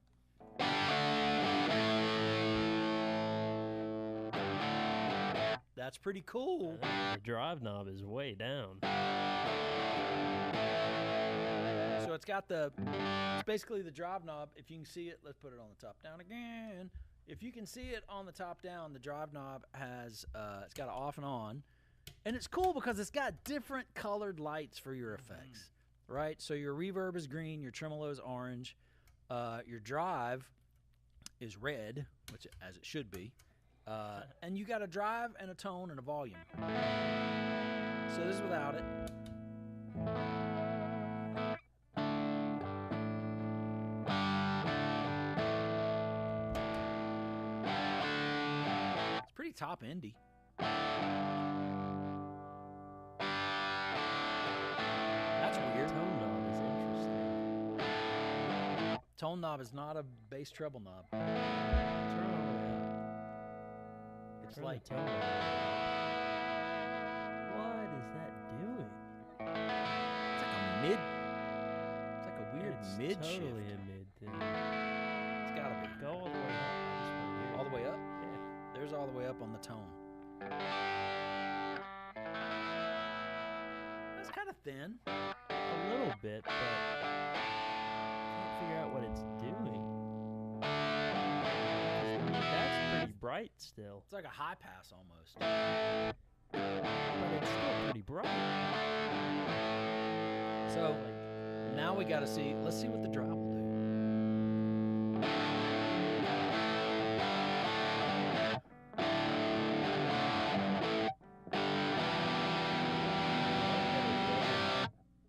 That's pretty cool. The drive knob is way down. So it's basically the drive knob. If you can see it, let's put it on the top down again. If you can see it on the top down, the drive knob has, it's got an off and on. And it's cool because it's got different colored lights for your effects, right? So your reverb is green, your tremolo is orange, your drive is red, which as it should be. And you got a drive and a tone and a volume. So this is without it. It's pretty top indie. That's weird. Tone knob is interesting. Tone knob is not a bass treble knob. It's like tone knob. What is that doing? It's like a mid. It's like a weird mid totally shift. a mid thing. It's gotta be. Go all the way up. All the way up? Yeah. There's all the way up on the tone. That's kind of thin. A little bit, but I can't figure out what it's doing. That's pretty bright. bright still. It's like a high pass almost. But it's still pretty bright. So now we got to see. Let's see what the drive will do.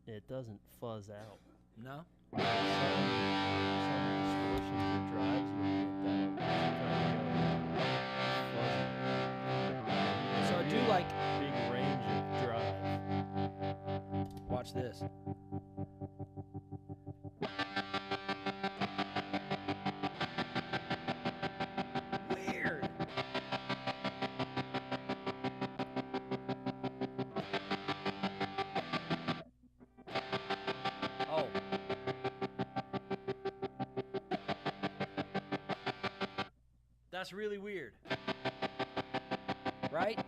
It doesn't fuzz out. No. Some distortions or drives you get that. So I do like. Big range of drive. Watch this. Weird. Oh. That's really weird. Right?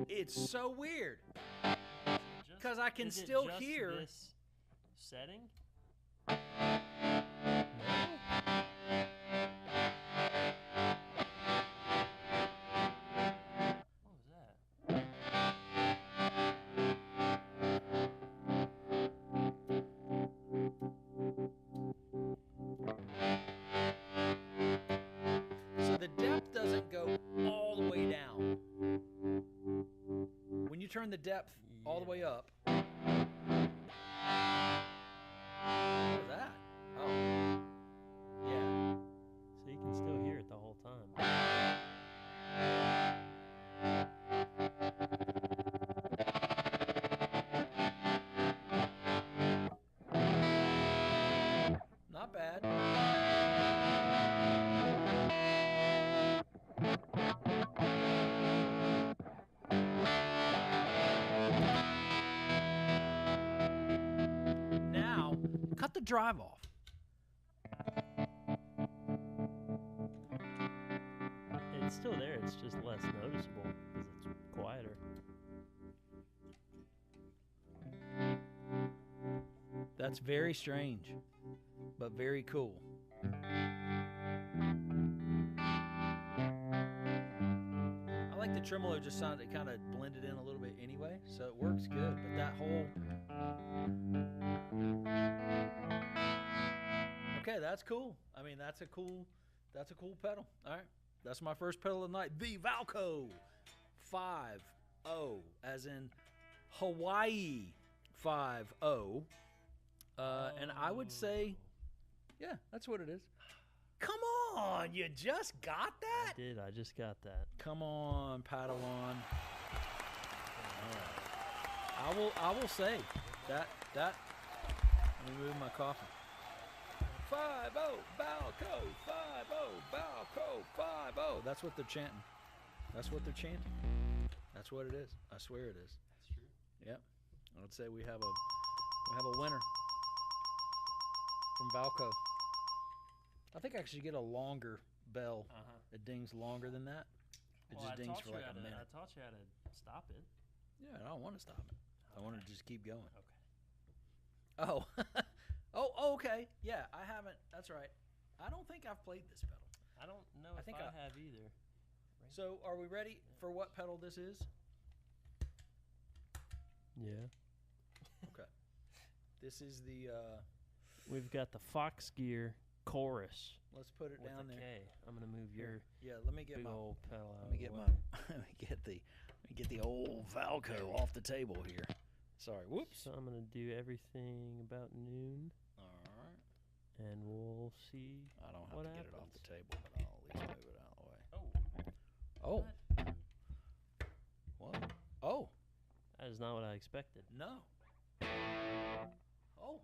It's so weird. Because I can still hear. This setting? What was So the depth doesn't go all the way down. When you turn the depth all the way up. What was that? Oh. Yeah. So you can still hear it the whole time. Not bad. Now, cut the drive off. It's still there, it's just less noticeable because it's quieter. That's very strange, but very cool. I like the tremolo just sounded, it kind of blended in a little bit anyway, so it works good. But that whole... Okay, that's cool. I mean, that's a cool pedal. All right, that's my first pedal of the night. The Valco 5.0, as in Hawaii 5.0. And I would say, yeah, that's what it is. Come on, you just got that? I did, I just got that. Come on, Padawan. All right. I will say that. Let me move my coffee. 5-0 Valco, 5-0 Valco, 5-0. That's what they're chanting. That's what they're chanting. That's what it is. I swear it is. That's true. Yep. I would say we have a winner from Valco. I think I should get a longer bell. It dings longer than that. It just dings for like a minute. I taught you how to stop it. Yeah, I don't want to stop it. I want to just keep going. Okay. Oh. Okay. Yeah, I haven't. That's right. I don't think I've played this pedal. I don't know I if think I I- have either. So, are we ready for what pedal this is? Yeah. Okay. This is the, We've got the Fox Gear Chorus let's put it with down a there. K. I'm gonna move Here. your Yeah, let me get big my old pedal out. let me of get the my way. let me get the old Valco off the table here. Sorry. Whoops. So I'm gonna do everything about noon, All right. and we'll see. I don't have What to get it off happens? the table, but I'll at least move it out of the way. Oh, Oh. What? Oh. that is not what I expected. No. Oh.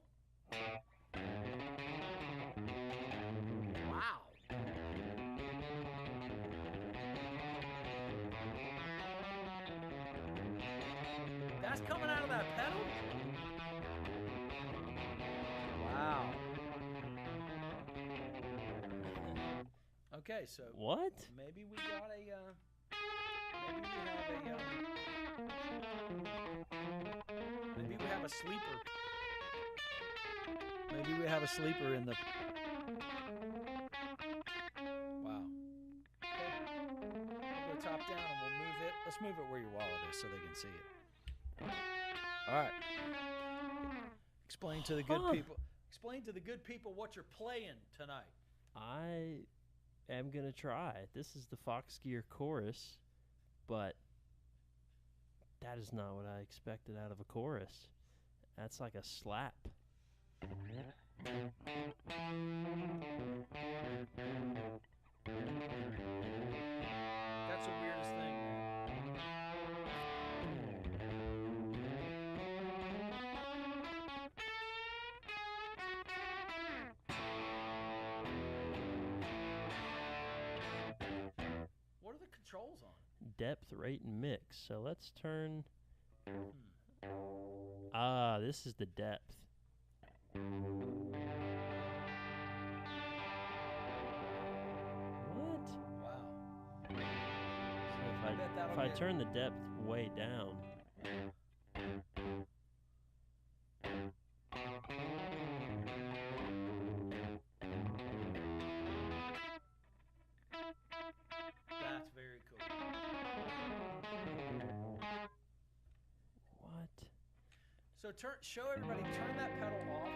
Wow. That's coming out of that pedal? Wow. Okay, so What? maybe we got a maybe we have a sleeper. Maybe we have a sleeper in the your wallet is so they can see it. All right. Explain to the good people. Explain to the good people what you're playing tonight. I am gonna try. This is the Fox Gear chorus, but that is not what I expected out of a chorus. That's like a slap. That's the weirdest thing, man. What are the controls on? Depth, rate, and mix. So let's turn. This is the depth. What? Wow. So I bet that'll if I get- turn the depth way down, That's very cool. what? So show everybody, turn that pedal off.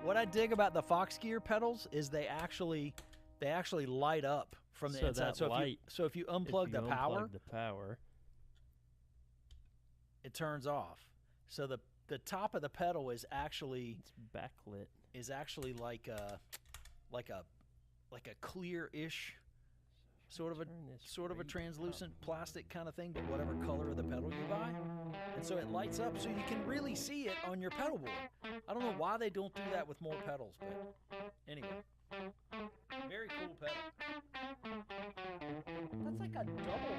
What I dig about the Fox Gear pedals is they actually light up from the So inside. that So if you unplug the power, it turns off. So the top of the pedal is actually It's backlit. like a clear-ish sort of a Turn this translucent rate up. plastic kind of thing, but whatever color of the pedal you buy. And so it lights up so you can really see it on your pedal board. I don't know why they don't do that with more pedals, but anyway. Very cool pedal. That's like a double.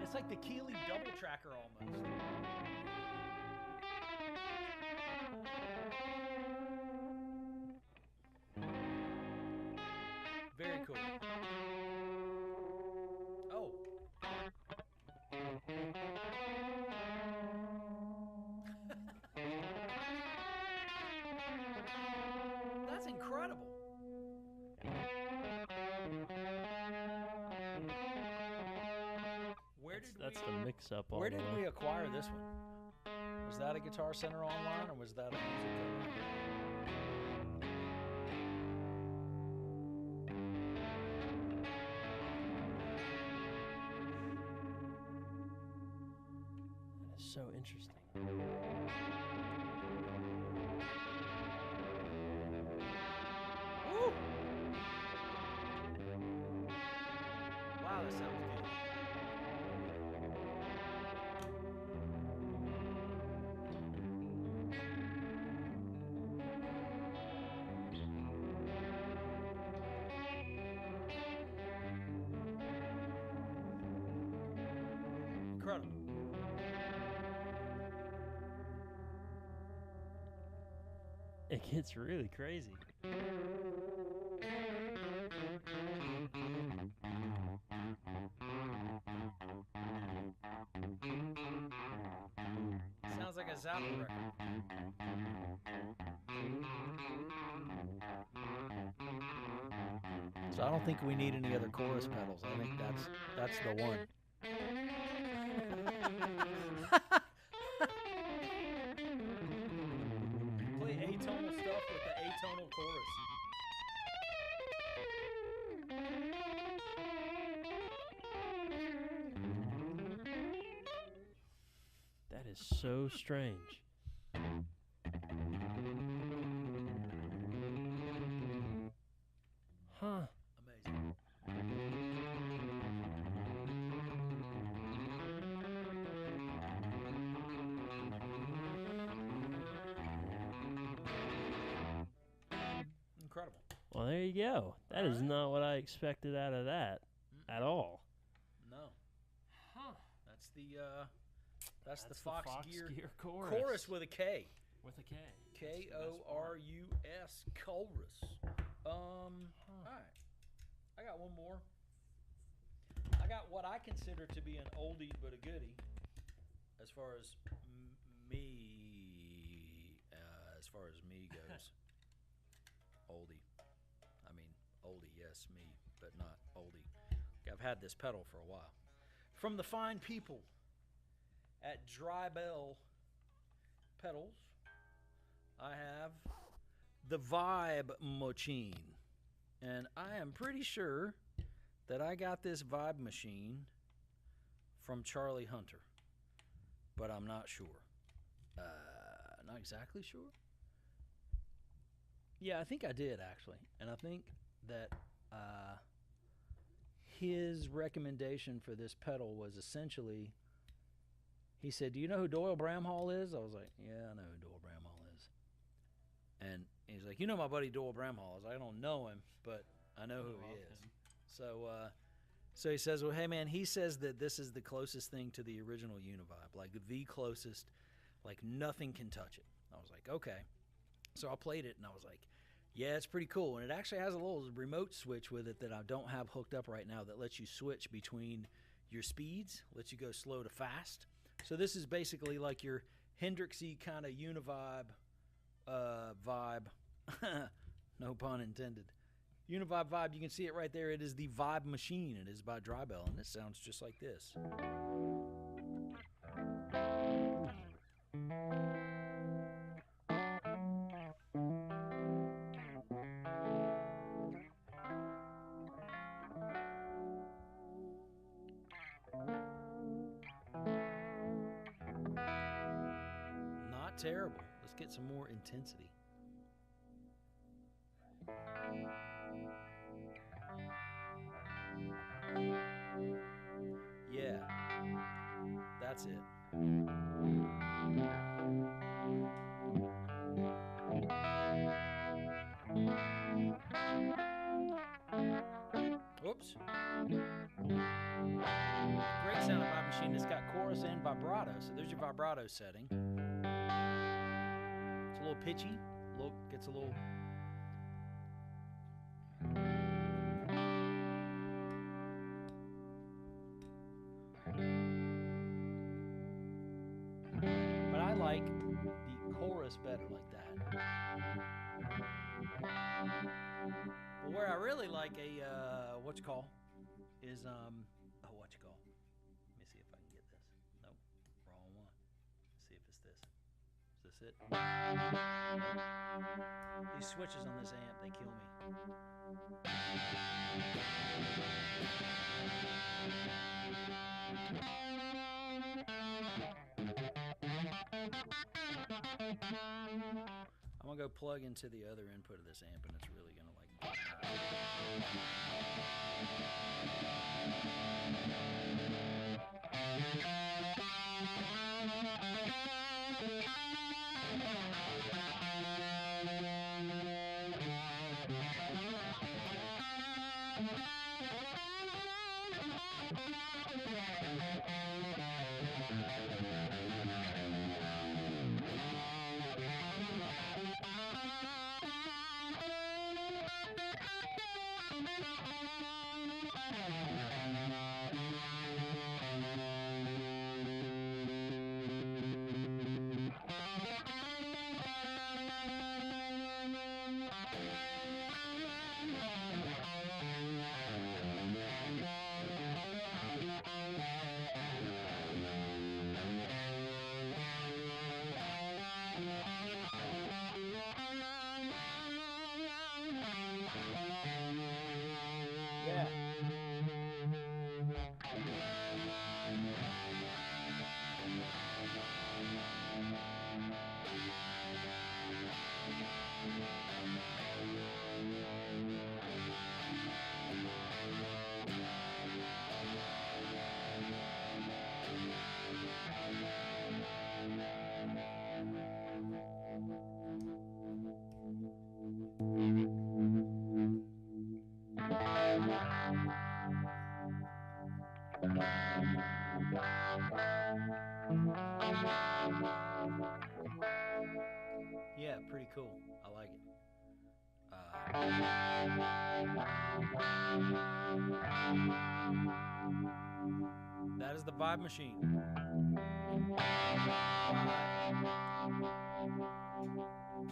It's like the Keeley double tracker almost. Very cool. Oh. That's incredible. That's the mix-up all Where the did way. we acquire this one? Was that a Guitar Center online, or was that a music? That is so interesting. Woo! Wow, that sounds good. Incredible. It gets really crazy. Sounds like a Zappa record. So I don't think we need any other chorus pedals. I think that's the one. Play atonal stuff with the atonal chorus. That is so strange. Huh. Amazing. Incredible. Well, there you go. That is not what I expected out of that at all. No. Huh. That's the Fox Gear chorus. with a K. With a K. K-O-R-U-S, chorus. All right. I got one more. I got what I consider to be an oldie but a goodie as far as me goes. Oldie. I mean, oldie, yes, me, but not oldie. I've had this pedal for a while. From the fine people at Dry Bell Pedals, I have the Vibe Machine. And I am pretty sure that I got this Vibe Machine from Charlie Hunter, but I'm not sure. Not exactly sure. Yeah, I think I did actually, and I think that his recommendation for this pedal was essentially, he said, "Do you know who Doyle Bramhall is?" I was like, "Yeah, I know who Doyle Bramhall is." And he's like, "You know my buddy Doyle Bramhall." I was like, "I don't know him, but I know who he is." So he says, "Well, hey man," he says that this is the closest thing to the original Univibe, like the closest, like nothing can touch it. I was like, okay. So I played it and I was like, yeah, it's pretty cool. And it actually has a little remote switch with it that I don't have hooked up right now that lets you switch between your speeds, lets you go slow to fast. So this is basically like your Hendrixy kind of Univibe vibe. No pun intended. Univibe vibe, you can see it right there. It is the Vibe Machine. It is by Dry Bell, and it sounds just like this. Not terrible. Let's get some more intensity. Yeah, that's it. Whoops. Great sound of Vibe Machine. It's got chorus and vibrato. So there's your vibrato setting. It's a little pitchy. Gets a little. But I like the chorus better like that. But where I really like a is Let me see if I can get this. Nope, wrong one. Let's see if it's this. Is this it? These switches on this amp, they kill me. I'm gonna go plug into the other input of this amp, and it's really gonna like. Yeah. Yeah, pretty cool. I like it. That is the Vibe Machine.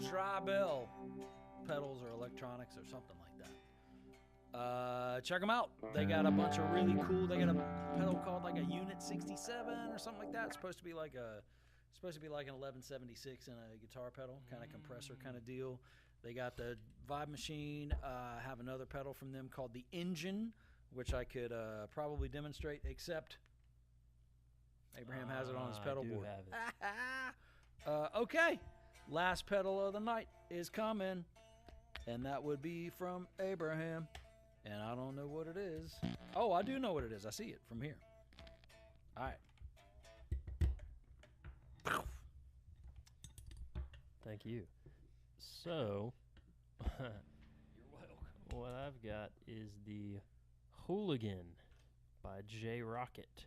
Dry Bell pedals or electronics or something like that. check them out. They got a bunch of really cool. They got a pedal called like a Unit 67 or something like that. It's supposed to be like an 1176 in a guitar pedal, kind of compressor kind of deal. They got the Vibe Machine. Have another pedal from them called the Engine, which I could probably demonstrate, except Abraham has it on his pedal board. Have it. Okay, last pedal of the night is coming, and that would be from Abraham, and I don't know what it is. Oh, I do know what it is. I see it from here. All right. Thank you. So, You're welcome. what I've got is the Hooligan by J Rocket.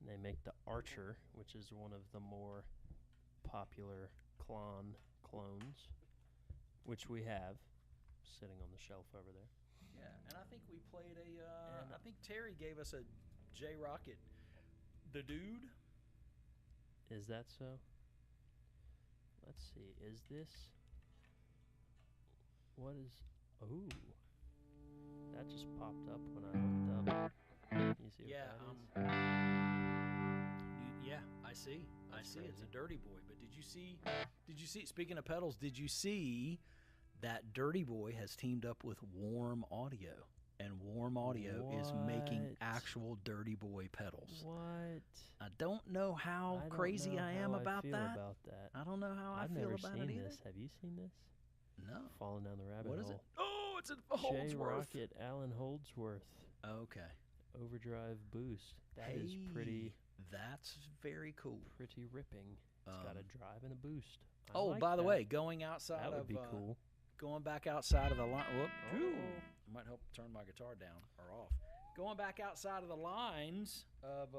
And they make the Archer, which is one of the more popular clones, which we have sitting on the shelf over there. Yeah, and I think we played I think Terry gave us a J Rocket, the dude. Is that so? Let's see. Is this? What is? Oh, that just popped up when I looked up. You see what that is? Yeah, I see. That's I see. It's crazy. a Dirty Boy. But did you see? Speaking of pedals, did you see that Dirty Boy has teamed up with Warm Audio, and Warm Audio is making What? actual Dirty Boy pedals. What? I don't know how I don't crazy know I am how I about feel that. about that. I don't know how I've I feel never about seen it either. this. Have you seen this? No. Falling down the rabbit What is hole. it? Oh, it's a J Holdsworth. Rocket Alan Holdsworth Okay. overdrive boost. That is pretty That's very cool. ripping. It's got a drive and a boost. I Oh, like by the that. way, going outside That would of be cool. going back outside of the line. Whoop, Oh. might help turn my guitar down or off. Going back outside of the lines of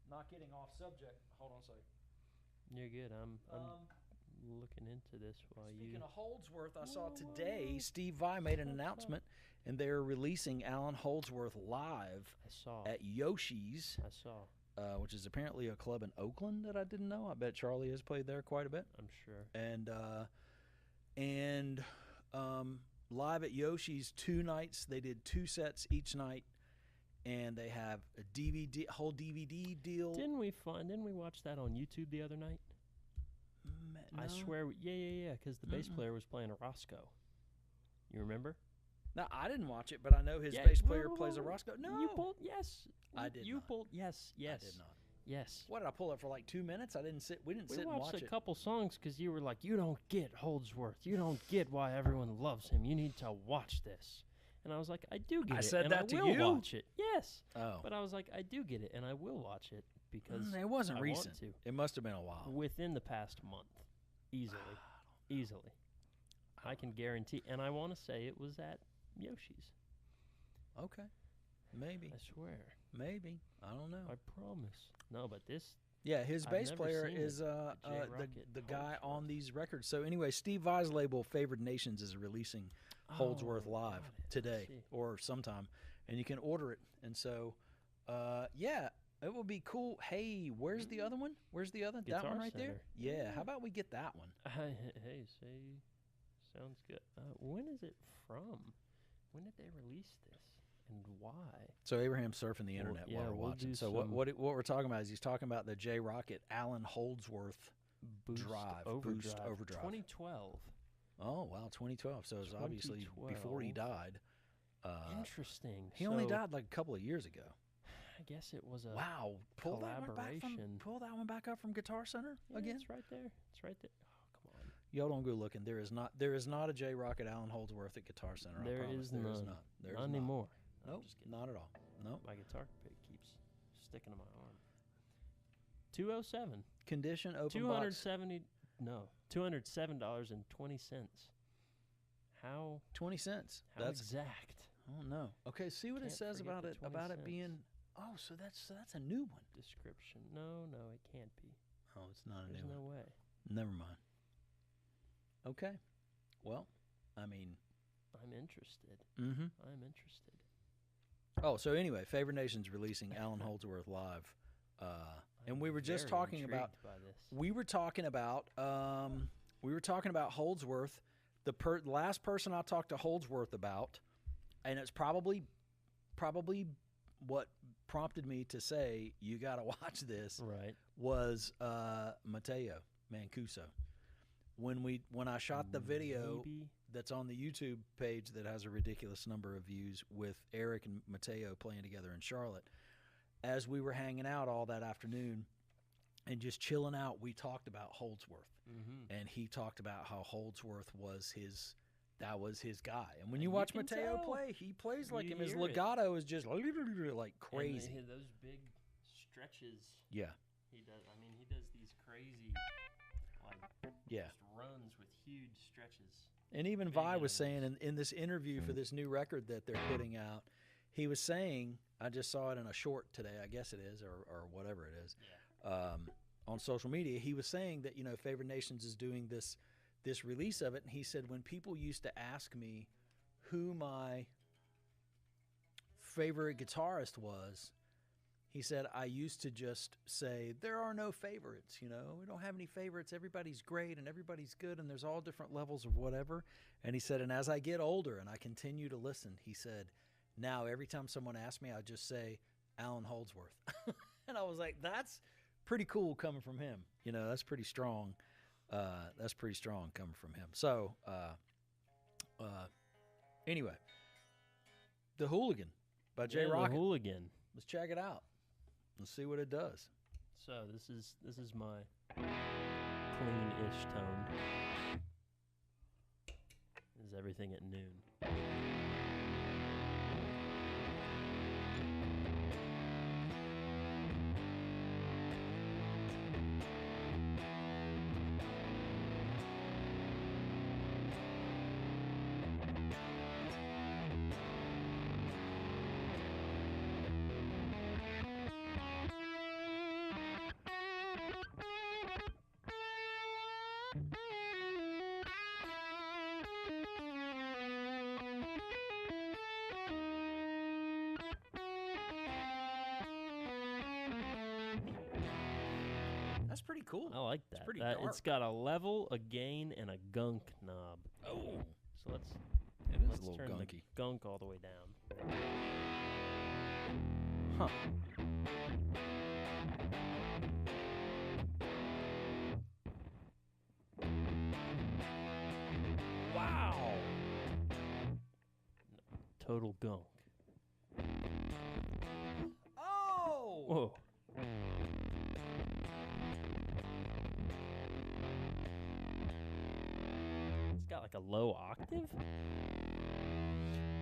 not getting off subject. Hold on a second. You're good. I'm looking into this while Speaking you. of Holdsworth, I saw today Steve Vai made an announcement, and they're releasing Alan Holdsworth live I saw. at Yoshi's, I saw. which is apparently a club in Oakland that I didn't know. I bet Charlie has played there quite a bit. I'm sure. And live at Yoshi's 2 nights. They did 2 sets each night, and they have a whole DVD deal. Didn't we watch that on YouTube the other night? I No? swear. Yeah. Because the bass player was playing a Roscoe. You remember? No, I didn't watch it, but I know his Yeah, bass player whoa, plays a whoa. Roscoe. No, You pulled. Yes. I did You not. pulled. Yes. Yes. I did not. Yes. What did I pull it for? Like 2 minutes? I didn't sit. We didn't We sit and watched watch a it. couple songs because you were like, "You don't get Holdsworth. You don't get why everyone loves him. You need to watch this." And I was like, "I do get I it, said and that I to will you? watch it." Yes, Oh, but I was like, "I do get it, and I will watch it because it wasn't I recent. want to." It must have been a while. Within the past month, easily, easily, I can guarantee. And I want to say it was at Yoshi's. Okay, maybe, I swear. maybe. I don't know. I promise. No, but this. Yeah, his I've bass never player seen is it, the J. Rocket the guy Holdsworth. on these records. So anyway, Steve Vai's label, Favored Nations, is releasing Holdsworth Oh, live got it. I today see. or sometime, and you can order it. And so, yeah, it will be cool. Hey, where's the other one? Where's the other? that Guitar one right there? Center. Yeah. How about we get that one? Hey, say, sounds good. When is it from? When did they release this, and why? So Abraham's surfing the internet yeah, while we're we'll watching. do So some- what we're talking about is he's talking about the J Rocket Alan Holdsworth. Boost Drive, overdrive. Boost Overdrive. 2012. Oh wow, 2012. So it was obviously before he 2012. died. Interesting. He only So, died like a couple of years ago. I guess it was a Wow, pull that one back from collaboration. pull that one back up from Guitar Center Yeah, again. It's right there. It's right there. Oh, come on. Y'all don't go looking. There is not a J Rocket Alan Holdsworth at Guitar Center. There I promise. is There is none. not. There's Not anymore. No, I'm Nope, just kidding. not at all. Nope. My guitar pick keeps sticking to my arm. 207. Condition open box. 270. No. $207.20. How 20 cents. how That's exact? oh no. Okay, see what it Can't says forget about the it 20 about it cents. being. Oh, so that's a new one. Description. No, it can't be. Oh, it's not a There's new no one. way. Never mind. Okay. Well, I mean. I'm interested. Mm-hmm. I'm interested. Oh, so anyway, Favored Nations releasing Alan Holdsworth live, and I'm we were just very talking about intrigued by this. we were talking about Holdsworth. The last person I talked to Holdsworth about and it's probably what prompted me to say you got to watch this Right. was Mateo Mancuso. When I shot the video Maybe. that's on the YouTube page that has a ridiculous number of views with Eric and Mateo playing together in Charlotte, as we were hanging out all that afternoon and just chilling out, we talked about Holdsworth. Mm-hmm. And he talked about how Holdsworth was his guy. And when you And watch you can Mateo tell. play, he plays like You him. His hear it. legato is just like And crazy. those big stretches Yeah, he does. I mean, he does these crazy, like, yeah. just runs with huge stretches. And even Big Vi was saying intervals. in this interview for this new record that they're putting out, he was saying, I just saw it in a short today, I guess it is, or whatever it is, on social media. He was saying that, Favored Nations is doing this release of it. And he said, when people used to ask me who my favorite guitarist was, he said, I used to just say, there are no favorites, we don't have any favorites. Everybody's great and everybody's good and there's all different levels of whatever. And he said, and as I get older and I continue to listen, he said, now every time someone asks me, I just say Alan Holdsworth. And I was like, that's pretty cool coming from him. That's pretty strong. That's pretty strong coming from him. So, anyway, The Hooligan by Jay The Rocket. Hooligan. Let's check it out. Let's see what it does. So this is my clean-ish tone. This is everything at noon. That's pretty cool. I like that. pretty It's got a level, a gain, and a gunk knob. Oh, So let's it is let's a little turn gunky. the gunk all the way down. Huh. Wow. Total gunk. Oh. Whoa. It's got like a low octave.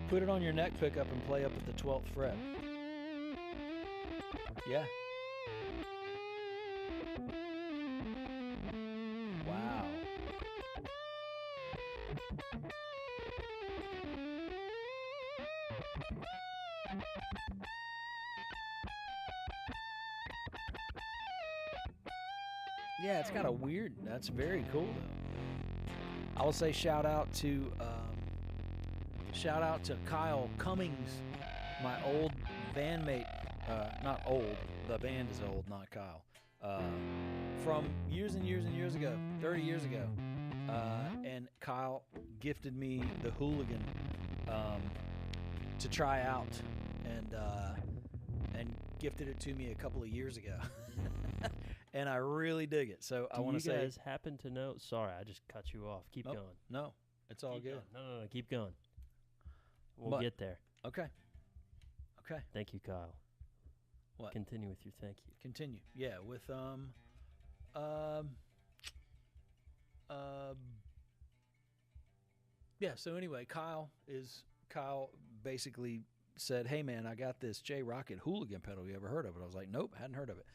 Put it on your neck pickup and play up at the 12th fret. Yeah. Wow. Yeah, it's got a weird. That's very cool though. I will say shout out to Kyle Cummings, my old bandmate. Not old. The band is old, not Kyle. From years and years and years ago, 30 years ago. And Kyle gifted me the Hooligan to try out, and gifted it to me a couple of years ago. And I really dig it. So I Do want you to say, guys happen to know? Sorry, I just cut you off. Keep Nope. going. no, it's all Keep good. going. No, keep going. We'll But- get there. Okay. Okay. Thank you, Kyle. What? Continue with your thank you. Continue. Yeah, with yeah, so anyway, Kyle basically said, "Hey man, I got this J Rocket Hooligan pedal. You ever heard of it?" I was like, "Nope, hadn't heard of it."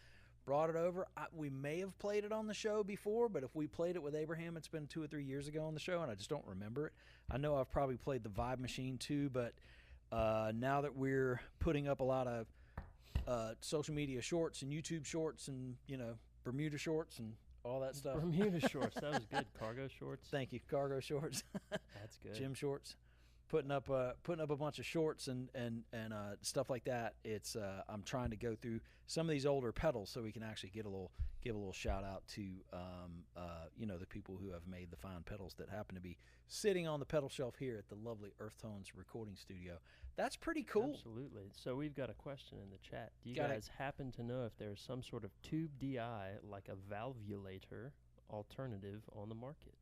Brought it over. We may have played it on the show before, but if we played it with Abraham, it's been 2 or 3 years ago on the show, and I just don't remember it. I know I've probably played the Vibe Machine too, but now that we're putting up a lot of social media shorts and YouTube shorts and Bermuda shorts and all that stuff. Bermuda shorts. That was good. Cargo shorts. Thank you. Cargo shorts, That's good. gym shorts. putting up a bunch of shorts and stuff like that. It's I'm trying to go through some of these older pedals so we can actually give a little shout out to the people who have made the fine pedals that happen to be sitting on the pedal shelf here at the lovely Earthtones recording studio. That's pretty cool. Absolutely. So we've got a question in the chat. Do you Got it. guys happen to know if there's some sort of tube DI like a valvulator alternative on the market?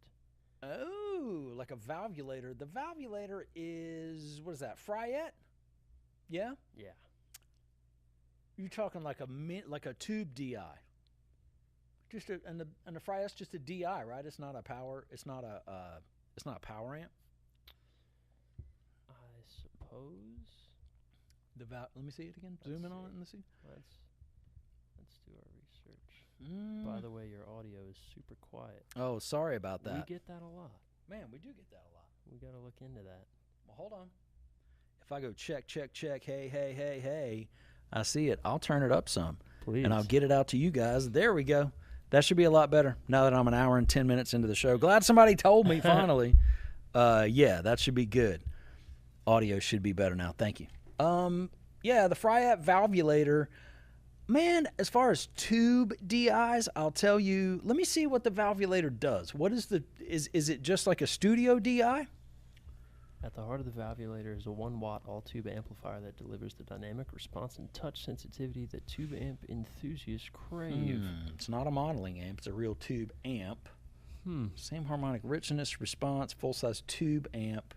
Oh, like a valvulator. The valvulator is, what is that, Fryette? Yeah? Yeah. You're talking like a tube DI. And the Fryette's just a DI, right? It's not a power power amp. I suppose. Let me see it again. Zoom in on it and see. Let's do our research. By the way, your audio is super quiet. Oh, sorry about that. We get that a lot. Man, we do get that a lot. We got to look into that. Well, hold on. If I go check, hey, I see it. I'll turn it up some. Please. And I'll get it out to you guys. There we go. That should be a lot better now that I'm an hour and 10 minutes into the show. Glad somebody told me finally. Yeah, that should be good. Audio should be better now. Thank you. Yeah, the Fryette valvulator. Man, as far as tube DIs, I'll tell you, let me see what the valvulator does. What is is it just like a studio DI? At the heart of the valvulator is a 1-watt all-tube amplifier that delivers the dynamic response and touch sensitivity that tube amp enthusiasts crave. It's not a modeling amp. It's a real tube amp. Same harmonic richness, response, full-size tube amp.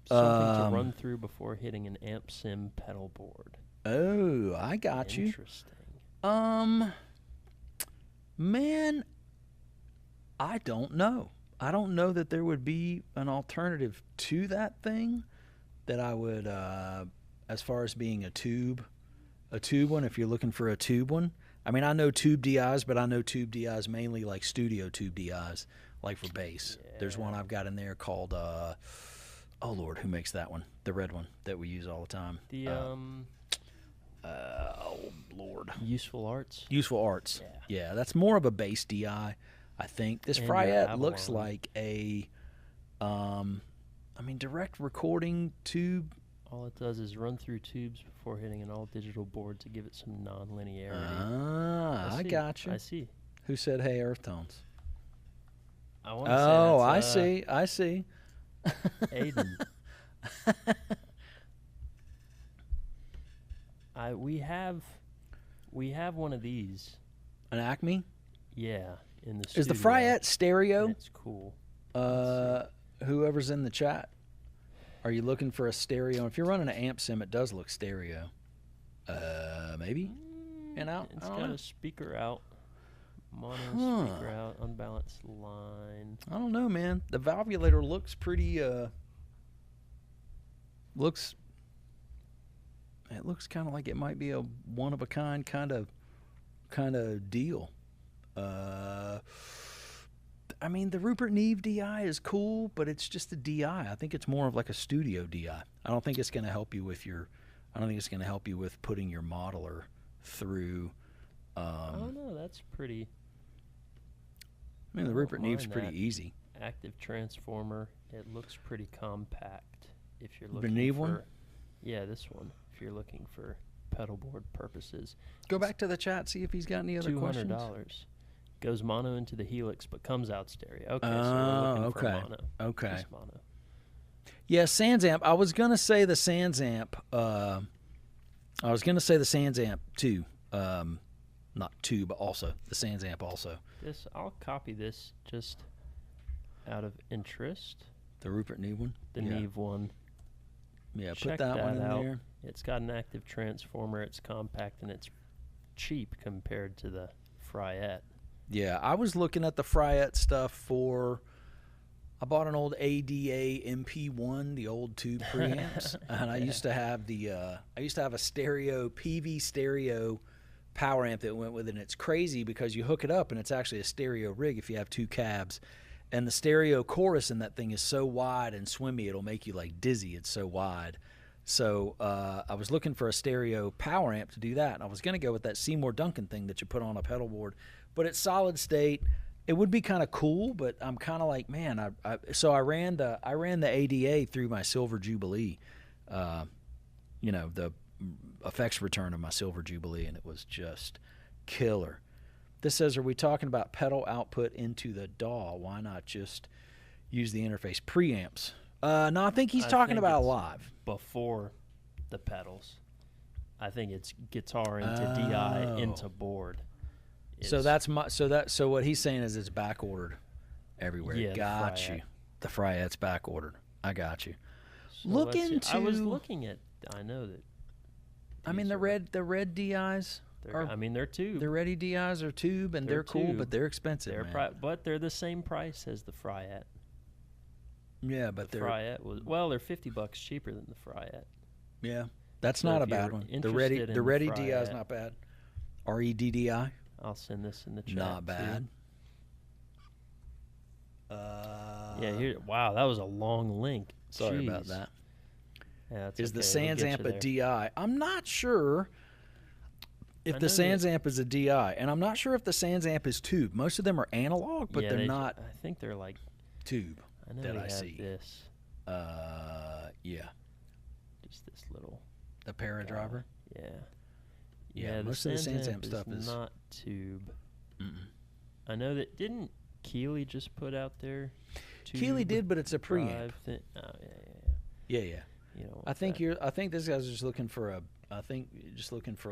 Something to run through before hitting an amp sim pedal board. Oh, I got you. Interesting. Man, I don't know. I don't know that there would be an alternative to that thing that I would, as far as being a tube one, if you're looking for a tube one. I mean, I know tube DIs, but I know tube DIs mainly like studio tube DIs, like for bass. Yeah. There's one I've got in there called, oh Lord, who makes that one? The red one that we use all the time. Oh Lord. Useful Arts? Useful Arts. Yeah, that's more of a bass DI. I think this Fryette looks like a, direct recording tube. All it does is run through tubes before hitting an all-digital board to give it some non-linearity. I got you. I see. Who said, hey, Earthtones? I want to say that's, I see. Aiden. We have one of these. An Acme? Yeah. In the Is the Fryette stereo? It's cool. Whoever's in the chat, are you looking for a stereo? If you're running an amp sim, it does look stereo. Maybe? And out? It's got a speaker out. Mono speaker out. Unbalanced line. I don't know, man. The valvulator looks pretty, it looks kind of like it might be a one-of-a-kind kind of deal. The Rupert Neve DI is cool, but it's just a DI. I think it's more of like a studio DI. I don't think it's going to help you with putting your modeler through. Oh no, that's pretty. The Rupert Neve's pretty easy. Active transformer. It looks pretty compact. If you're looking the Neve one. Yeah, this one. If you're looking for pedal board purposes. Go back to the chat, see if he's got any other questions. $200. Goes mono into the Helix, but comes out stereo. Okay, so we're looking for mono. Okay. Just mono. Yeah, Sans Amp. I was gonna say the Sans Amp. Too. Not two, but also the Sans Amp also. I'll copy this just out of interest. The Rupert Neve one. The Neve one. Yeah, Check put that one in out. there. It's got an active transformer. It's compact and it's cheap compared to the Fryette. Yeah, I was looking at the Fryette stuff I bought an old ADA MP1, the old tube preamps, and I used to have a stereo PV stereo power amp that went with it. And it's crazy because you hook it up and it's actually a stereo rig if you have two cabs, and the stereo chorus in that thing is so wide and swimmy it'll make you like dizzy. It's so wide. So I was looking for a stereo power amp to do that, and I was going to go with that Seymour Duncan thing that you put on a pedal board, but it's solid state. it would be kind of cool, but I'm kind of like, man, so I ran the ADA through my Silver Jubilee, the effects return of my Silver Jubilee, and it was just killer. This says, are we talking about pedal output into the DAW? Why not just use the interface preamps? No, I think he's talking about it's live. Before the pedals. I think it's guitar into DI into board. So what he's saying is it's back ordered everywhere. Yeah, Got you. The Fryette's back ordered. I got you. So I was looking at. I know that. I mean the red DIs. They're tube. The Ready DIs are tube, and they're cool, but they're expensive. But they're the same price as the Fryette. Yeah, but the Fryette they're $50 cheaper than the Fryette. Yeah, that's not a bad one. The Ready DI is not bad. REDDI. I'll send this in the chat. Not bad. Wow, that was a long link. Sorry about that. Yeah, that's is okay. the Sans Amp a DI? I'm not sure if the Sans Amp is a DI, and I'm not sure if the Sans Amp is tube. Most of them are analog, but they're not. I think they're like tube. I know that we I have see. this. Yeah. Just this little. The Paradriver. Yeah. Most of the Sans Amp stuff is not tube. Mm-mm. I know that didn't Keeley just put out there? Keeley did, but it's a preamp. Yeah. I think this guy's just looking for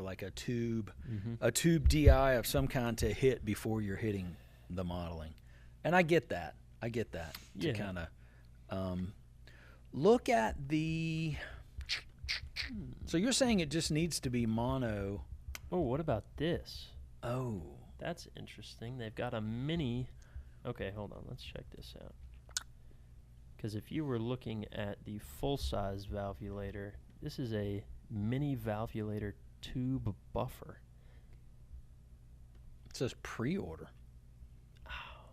like a tube, a tube DI of some kind to hit before you're hitting the modeling, and I get that. To kind of look at the. So you're saying it just needs to be mono? Oh, what about this? Oh, that's interesting. They've got a mini. Okay, hold on. Let's check this out. Because if you were looking at the full-size valvulator, this is a mini valvulator tube buffer. It says pre-order. Oh,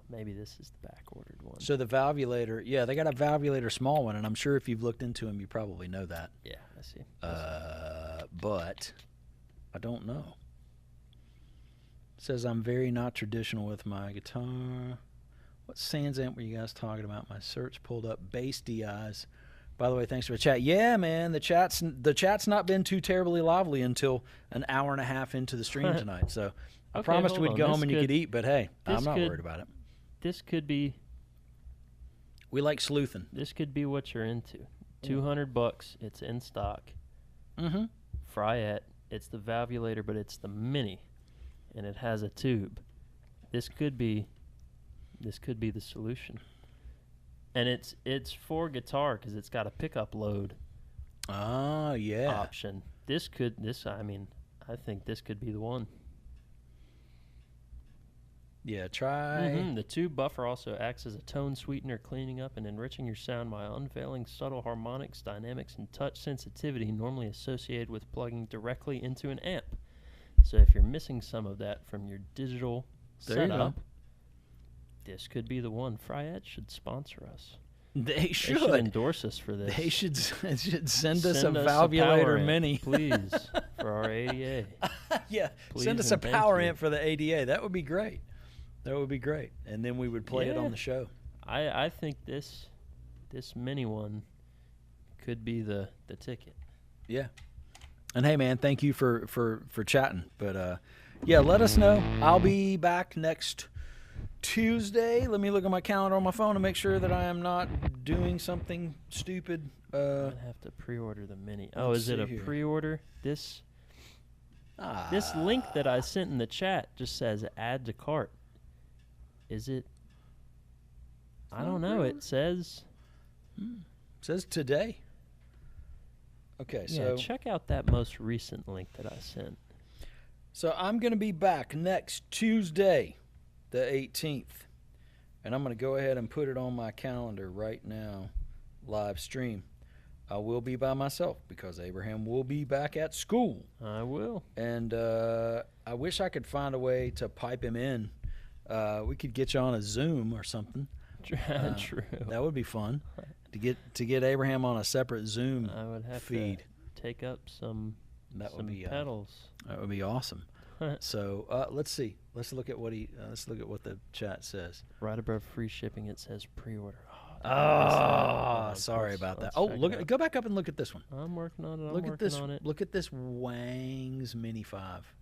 maybe this is the back-ordered one. So the valvulator, they got a valvulator small one, and I'm sure if you've looked into them, you probably know that. Yeah, I see. But I don't know. It says I'm very not traditional with my guitar. What Sans Amp were you guys talking about? My search pulled up bass DIs. By the way, thanks for the chat. Yeah, man, the chat's not been too terribly lively until an hour and a half into the stream tonight. So I promised we'd go home and you could eat, but hey, I'm not worried about it. This could be. We like sleuthing. This could be what you're into. $200. It's in stock. Mm-hmm. Fryette. It's the valvulator, but it's the mini, and it has a tube. This could be the solution. And it's for guitar because it's got a pickup load. Oh yeah. Option. I think this could be the one. Yeah, try. The tube buffer also acts as a tone sweetener, cleaning up and enriching your sound by unveiling subtle harmonics, dynamics, and touch sensitivity normally associated with plugging directly into an amp. So if you're missing some of that from your digital setup, this could be the one. Fryette should sponsor us. They should endorse us for this. They should send us a valvulator mini, please, for our ADA. Yeah, please, send us a power amp for the ADA. That would be great. And then we would play it on the show. I think this mini one could be the ticket. Yeah. And hey, man, thank you for chatting. But let us know. I'll be back next Tuesday. Let me look at my calendar on my phone to make sure that I am not doing something stupid. I'd have to pre-order the mini. Oh, is it a pre-order? This link that I sent in the chat just says add to cart. Is it? I don't know. It says. It says today. Okay, so check out that most recent link that I sent. So I'm going to be back next Tuesday, the 18th, and I'm going to go ahead and put it on my calendar right now, live stream. I will be by myself because Abraham will be back at school. I will. And I wish I could find a way to pipe him in. We could get you on a Zoom or something. True. That would be fun to get Abraham on a separate Zoom I would have feed. To take up some That would be pedals. That would be awesome. So let's see. Let's look at what the chat says. Right above free shipping, it says pre-order. Oh, sorry about that. Oh, go back up and look at this one. I'm working on it. Look at this. Look at this Wang's Mini 5.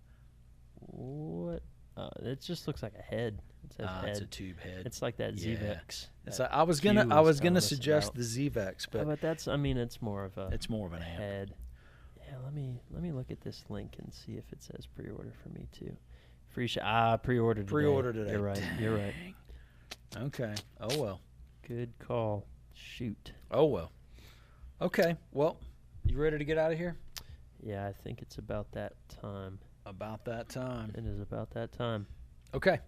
What? It just looks like a head. It says head. It's a tube head. It's like that Yeah. ZVEX. It's like, I was gonna suggest the ZVEX, but but that's. I mean, it's more of a. it's more of an amp. head. Yeah, let me look at this link and see if it says pre-order for me too. Free pre-order today. Pre-order today. You're right. You're right. Okay. Oh well. Good call. Shoot. Oh well. Okay. Well, you ready to get out of here? Yeah, I think it's about that time. About that time. It is about that time. Okay.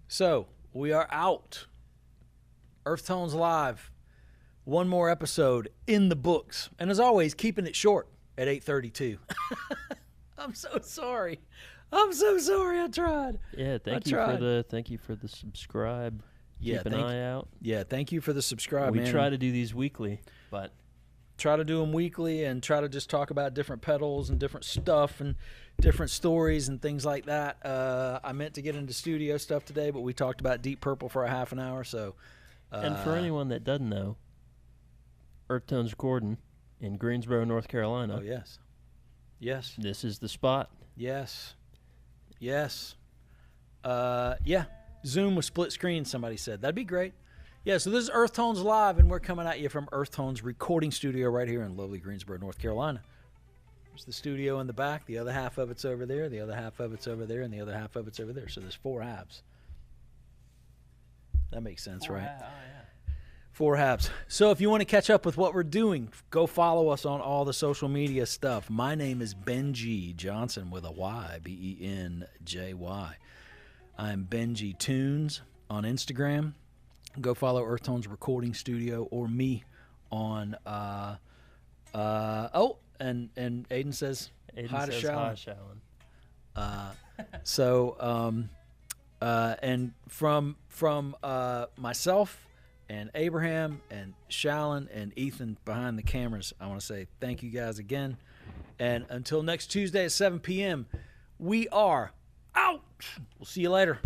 So we are out. Earthtones Live. One more episode in the books, and as always, keeping it short at 8:32. I'm so sorry. I'm so sorry. I tried. Yeah, thank you for the subscribe. Yeah, Keep an eye out. Yeah, thank you for the subscribe. We man. try to do these weekly, but try to do them weekly and try to just talk about different pedals and different stuff and different stories and things like that. I meant to get into studio stuff today, but we talked about Deep Purple for a half an hour. So, and for anyone that doesn't know, Earthtones recording in Greensboro, North Carolina. Oh yes, yes. This is the spot. Yes, yes. Yeah. Zoom with split screen. Somebody said that'd be great. Yeah, so this is Earthtones Live, and we're coming at you from Earthtones recording studio right here in lovely Greensboro, North Carolina. There's the studio in the back. The other half of it's over there. The other half of it's over there, and the other half of it's over there. So there's 4 halves. That makes sense, right? Oh, yeah. 4 halves. So if you want to catch up with what we're doing, go follow us on all the social media stuff. My name is Benji Johnson with a Y, Benjy. I'm Benji Tunes on Instagram. Go follow Earthtones Recording Studio or me on and Aiden says hi to Shallon. And from myself and Abraham and Shallon and Ethan behind the cameras, I want to say thank you guys again. And until next Tuesday at 7 p.m., we are out. We'll see you later.